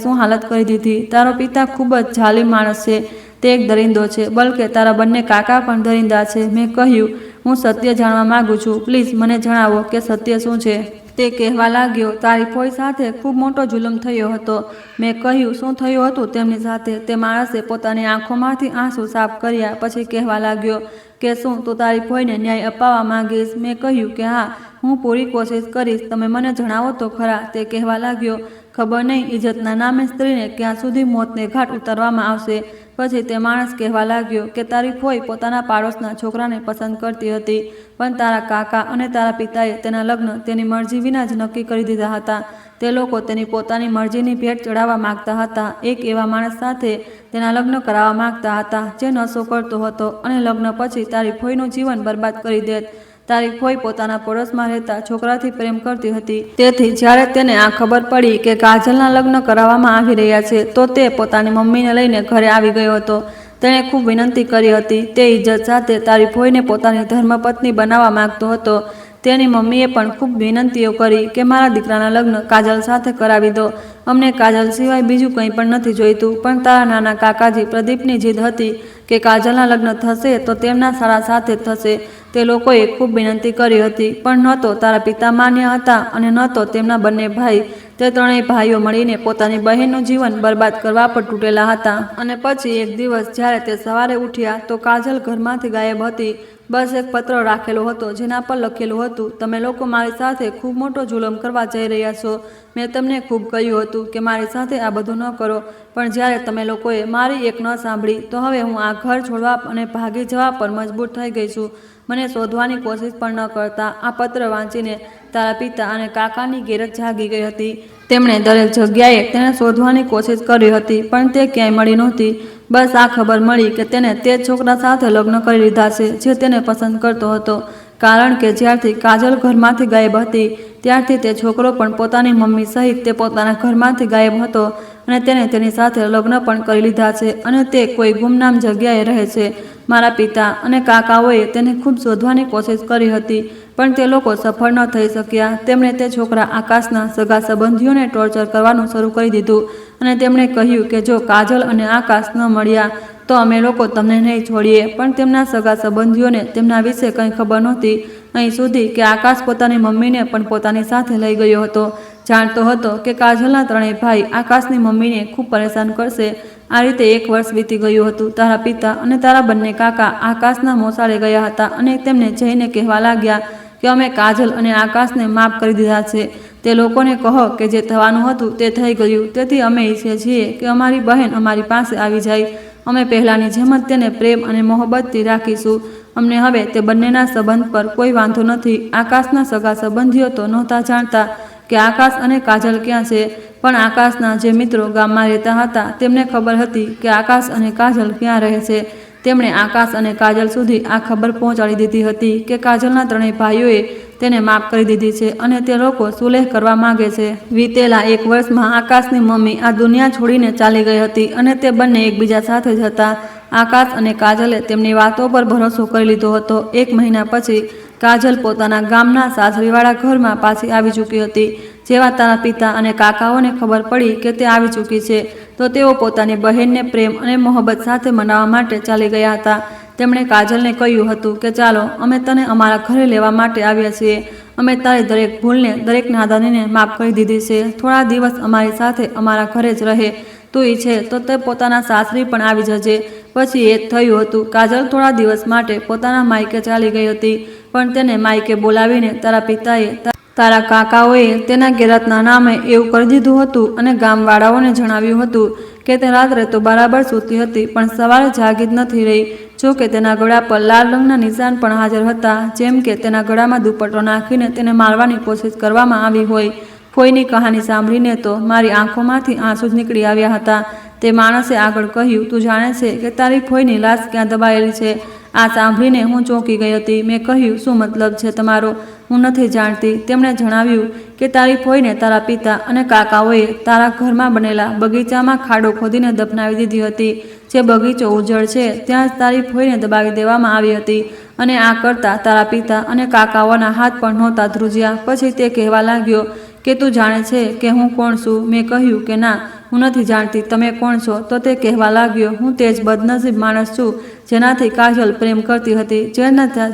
શું હાલત કરી દીધી? તારો પિતા ખૂબ જ જાલિમ માણસ છે. તે એક દરિંદો છે, બલકે તારા બંને કાકા પણ દરિંદા છે. મેં કહ્યું, હું સત્ય જાણવા માંગુ છું. પ્લીઝ મને જણાવો કે સત્ય શું છે? તે કહેવા લાગ્યો, તારી ફોઈ સાથે ખૂબ મોટો જુલમ થયો હતો. મેં કહ્યું, શું થયું હતું તેમની સાથે? તે માણસે પોતાની આંખોમાંથી આંસુ સાફ કર્યા. પછી કહેવા લાગ્યો કે શું તું તારી ફોઈને ન્યાય અપાવવા માંગીશ? મેં કહ્યું કે હા, હું પૂરી કોશિશ કરીશ. તમે મને જણાવો તો ખરા. તે કહેવા લાગ્યો, ખબર નહીં ઇજ્જતના નામે સ્ત્રીને ક્યાં સુધી મોતને ઘાટ ઉતારવામાં આવશે. પછી તે માણસ કહેવા લાગ્યો કે તારી ફોઈ પોતાના પાડોશના છોકરાને પસંદ કરતી હતી, પણ તારા કાકા અને તારા પિતાએ તેના લગ્ન તેની મરજી વિના જ નક્કી કરી દીધા હતા. તે લોકો તેની પોતાની મરજીની ભેટ ચડાવવા માંગતા હતા. એક એવા માણસ સાથે તેના લગ્ન કરાવવા માંગતા હતા જે નશો કરતો હતો અને લગ્ન પછી તારી ફોઈનું જીવન બરબાદ કરી દેત. તારી ફોઈ પોતાના પડોશમાં રહેતા છોકરાથી પ્રેમ કરતી હતી. તેથી જ્યારે તેને આ ખબર પડી કે કાજલના લગ્ન કરાવવામાં આવી રહ્યા છે, તો તે પોતાની મમ્મીને લઈને ઘરે આવી ગયો હતો. તેણે ખૂબ વિનંતી કરી હતી. તે ઇજ્જત સાથે તારી ફોઈને પોતાની ધર્મપત્ની બનાવવા માંગતો હતો. તેની મમ્મીએ પણ ખૂબ વિનંતીઓ કરી કે મારા દીકરાના લગ્ન કાજલ સાથે કરાવી દો. અમને કાજલ સિવાય બીજું કંઈ પણ નથી જોઈતું. પણ તારા નાના કાકાજી પ્રદીપની જીદ હતી કે કાજલના લગ્ન થશે તો તેમના સાળા સાથે થશે. તે લોકોએ ખૂબ વિનંતી કરી હતી, પણ ન તો તારા પિતા માન્ય હતા અને ન તો તેમના બંને ભાઈ. તે ત્રણેય ભાઈઓ મળીને પોતાની બહેનનું જીવન બરબાદ કરવા પર તૂટેલા હતા. અને પછી એક દિવસ જ્યારે તે સવારે ઉઠ્યા તો કાજલ ઘરમાંથી ગાયબ હતી. બસ એક પત્ર રાખેલો હતો જેના પર લખેલું હતું, તમે લોકો મારી સાથે ખૂબ મોટો જુલમ કરવા જઈ રહ્યા છો. મેં તમને ખૂબ કહ્યું હતું કે મારી સાથે આ બધું ન કરો, પણ જ્યારે તમે લોકોએ મારી એક ન સાંભળી તો હવે હું આ ઘર છોડવા અને ભાગી જવા પર મજબૂર થઈ ગઈ છું. મને શોધવાની કોશિશ પણ ન કરતા. આ પત્ર વાંચીને તારા પિતા અને કાકાની ગેરજ જાગી ગઈ હતી. તેમણે દરેક જગ્યાએ તેને શોધવાની કોશિશ કરી હતી, પણ તે ક્યાંય મળી નહોતી. બસ આ ખબર મળી કે તેને તે છોકરા સાથે લગ્ન કરી લીધા છે જે તેને પસંદ કરતો હતો. કારણ કે જ્યારથી કાજલ ઘરમાંથી ગાયબ હતી ત્યારથી તે છોકરો પણ પોતાની મમ્મી સહિત તે પોતાના ઘરમાંથી ગાયબ હતો અને તેને તેની સાથે લગ્ન પણ કરી લીધા છે અને તે કોઈ ગુમનામ જગ્યાએ રહે છે. મારા પિતા અને કાકાઓએ તેને ખૂબ શોધવાની કોશિશ કરી હતી, પણ તે લોકો સફળ ન થઈ શક્યા. તેમણે તે છોકરા આકાશના સગા સંબંધીઓને ટોર્ચર કરવાનું શરૂ કરી દીધું અને તેમણે કહ્યું કે જો કાજલ અને આકાશ ન મળ્યા તો અમે લોકો તમને નહીં છોડીએ. પણ તેમના સગા સંબંધીઓને તેમના વિશે કંઈ ખબર નહોતી, અહીં સુધી કે આકાશ પોતાની મમ્મીને પણ પોતાની સાથે લઈ ગયો હતો. જાણતો હતો કે કાજલના ત્રણેય ભાઈ આકાશની મમ્મીને ખૂબ પરેશાન કરશે. આ રીતે 1 વર્ષ વીતી ગયું હતું. તારા પિતા અને તારા બંને કાકા આકાશના મોસાળે ગયા હતા અને તેમને જઈને કહેવા લાગ્યા કે અમે કાજલ અને આકાશને માફ કરી દીધા છે. તે લોકોને કહો કે જે થવાનું હતું તે થઈ ગયું. તેથી અમે ઈચ્છીએ છીએ કે અમારી બહેન અમારી પાસે આવી જાય. અમે પહેલાંની જેમ જ તેને પ્રેમ અને મોહબ્બતથી રાખીશું. અમને હવે તે બંનેના સંબંધ પર કોઈ વાંધો નથી. આકાશના સગા સંબંધીઓ તો નહોતા જાણતા કે આકાશ અને કાજલ ક્યાં છે, પણ આકાશના જે મિત્રો ગામમાં રહેતા હતા તેમને ખબર હતી કે આકાશ અને કાજલ ક્યાં રહે છે. તેમણે આકાશ અને કાજલ સુધી આ ખબર પહોંચાડી દીધી હતી કે કાજલના ત્રણેય ભાઈઓએ તેને માફ કરી દીધી છે અને તે લોકો સુલેહ કરવા માંગે છે. વીતેલા 1 વર્ષમાં આકાશની મમ્મી આ દુનિયા છોડીને ચાલી ગઈ હતી અને તે બંને એકબીજા સાથે જ હતા. આકાશ અને કાજલે તેમની વાતો પર ભરોસો કરી લીધો હતો. 1 મહિના પછી કાજલ પોતાના ગામના સાસરીવાળા ઘરમાં પાછી આવી ચૂકી હતી. જેવા તારા પિતા અને કાકાઓને ખબર પડી કે તે આવી ચૂકી છે તો તેઓ પોતાની બહેનને પ્રેમ અને મોહબ્બત સાથે મનાવવા માટે ચાલી ગયા હતા. તેમણે કાજલને કહ્યું હતું કે ચાલો અમે તને અમારા ઘરે લેવા માટે આવ્યા છીએ. અમે તારી દરેક ભૂલને, દરેક નાદાનીને માફ કરી દીધી છે. થોડા દિવસ અમારી સાથે અમારા ઘરે જ રહે. તું ઈચ્છે તો તે પોતાના સાસરી પણ આવી જજે. પછી એ જ થયું હતું. કાજલ થોડા દિવસ માટે પોતાના માયકે ચાલી ગઈ હતી, પણ તેને માયકે બોલાવીને તારા પિતાએ, તારા કાકાઓએ તેના ગેરતના નામે એવું કરી દીધું હતું અને ગામવાળાઓને જણાવ્યું હતું કે તે રાત્રે તો બરાબર સૂતી હતી પણ સવારે જાગી જ નથી રહી. જો કે તેના ગળા પર લાલ રંગના નિશાન પણ હાજર હતા, જેમ કે તેના ગળામાં દુપટ્ટો નાખીને તેને મારવાની કોશિશ કરવામાં આવી હોય. ફોઈની કહાની સાંભળીને તો મારી આંખોમાંથી આંસુ જ નીકળી આવ્યા હતા. તે માણસે આગળ કહ્યું, તું જાણે છે કે તારી ફોઈની લાશ ક્યાં દબાયેલી છે? આ સાંભળીને હું ચોંકી ગઈ હતી. મેં કહ્યું, શું મતલબ છે તમારો? હું નથી જાણતી. તેમણે જણાવ્યું કે તારી ફોઈને તારા પિતા અને કાકાઓએ તારા ઘરમાં બનેલા બગીચામાં ખાડો ખોદીને દફનાવી દીધી હતી. જે બગીચો ઉજ્જડ છે ત્યાં જ તારી ફોઈને દબાવી દેવામાં આવી હતી અને આ કરતાં તારા પિતા અને કાકાઓના હાથ પણ નહોતા ધ્રુજ્યા. પછી તે કહેવા લાગ્યો કે તું જાણે છે કે હું કોણ છું? મેં કહ્યું કે ના, હું નથી જાણતી. તમે કોણ છો? તો તે કહેવા લાગ્યો, હું તે જ બદનસીબ માણસ છું જેનાથી કાજલ પ્રેમ કરતી હતી,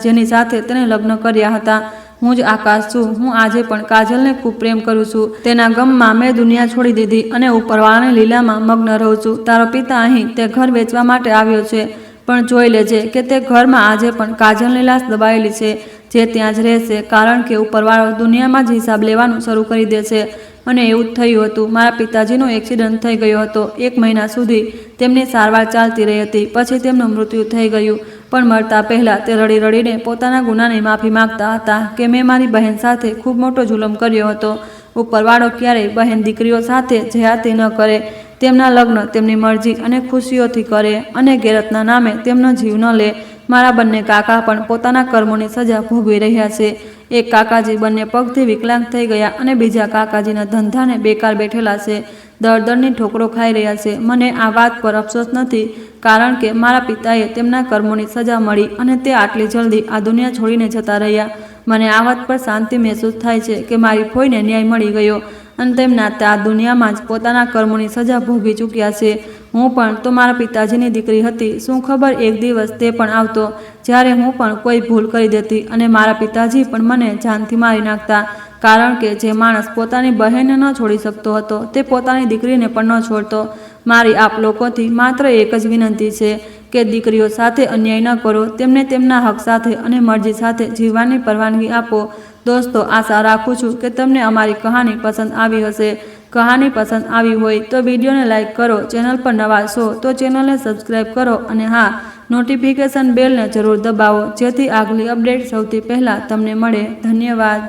જેની સાથે તેને લગ્ન કર્યા હતા. હું જ આકાશ છું. હું આજે પણ કાજલને ખૂબ પ્રેમ કરું છું. તેના ગમમાં મેં દુનિયા છોડી દીધી અને ઉપરવાળાની લીલામાં મગ્ન રહું છું. તારો પિતા અહીં તે ઘર વેચવા માટે આવ્યો છે, પણ જોઈ લેજે કે તે ઘરમાં આજે પણ કાજલની લાશ દબાયેલી છે, જે ત્યાં જ રહેશે, કારણ કે ઉપરવાળો દુનિયામાં જ હિસાબ લેવાનું શરૂ કરી દે છે. અને એવું જ થયું હતું. મારા પિતાજીનો એક્સિડન્ટ થઈ ગયો હતો. 1 મહિના સુધી તેમની સારવાર ચાલતી રહી હતી. પછી તેમનું મૃત્યુ થઈ ગયું. પણ મરતા પહેલાં તે રડી રડીને પોતાના ગુનાની માફી માગતા હતા કે મેં મારી બહેન સાથે ખૂબ મોટો જુલમ કર્યો હતો. ઉપરવાળો ક્યારેય બહેન દીકરીઓ સાથે જ્યાતી ન કરે. તેમના લગ્ન તેમની મરજી અને ખુશીઓથી કરે અને ગેરતના નામે તેમનો જીવ ન લે. મારા બંને કાકા પણ પોતાના કર્મોની સજા ભોગવી રહ્યા છે. એક કાકાજી બંને પગથી વિકલાંગ થઈ ગયા અને બીજા કાકાજીના ધંધાને બેકાર બેઠેલા છે. દળદળની ઠોકરો ખાઈ રહ્યા છે. મને આ વાત પર અફસોસ નથી, કારણ કે મારા પિતાએ તેમના કર્મોની સજા મળી અને તે આટલી જલ્દી આ દુનિયા છોડીને જતા રહ્યા. મને આ વાત પર શાંતિ મહેસૂસ થાય છે કે મારી ફોઈને ન્યાય મળી ગયો અને તેમના આ દુનિયામાં જ પોતાના કર્મોની સજા ભોગવી ચૂક્યા છે. હું પણ તો મારા પિતાજીની દીકરી હતી. શું ખબર એક દિવસ તે પણ આવતો જ્યારે હું પણ કોઈ ભૂલ કરી દેતી અને મારા પિતાજી પણ મને જાનથી મારી નાખતા, કારણ કે જે માણસ પોતાની બહેનને ન છોડી શકતો હતો તે પોતાની દીકરીને પણ ન છોડતો. મારી આપ લોકોથી માત્ર એક જ વિનંતી છે કે દીકરીઓ સાથે અન્યાય ન કરો. તેમને તેમના હક સાથે અને મરજી સાથે જીવવાની પરવાનગી આપો. દોસ્તો, આશા રાખું છું કે તમને અમારી કહાની પસંદ આવી હશે. કહાની પસંદ આવી હોય તો વિડીયોને લાઇક કરો. ચેનલ પર નવા છો તો ચેનલને સબસ્ક્રાઈબ કરો અને હા, નોટિફિકેશન બેલને જરૂર દબાવો જેથી આગલી અપડેટ સૌથી પહેલાં તમને મળે. ધન્યવાદ.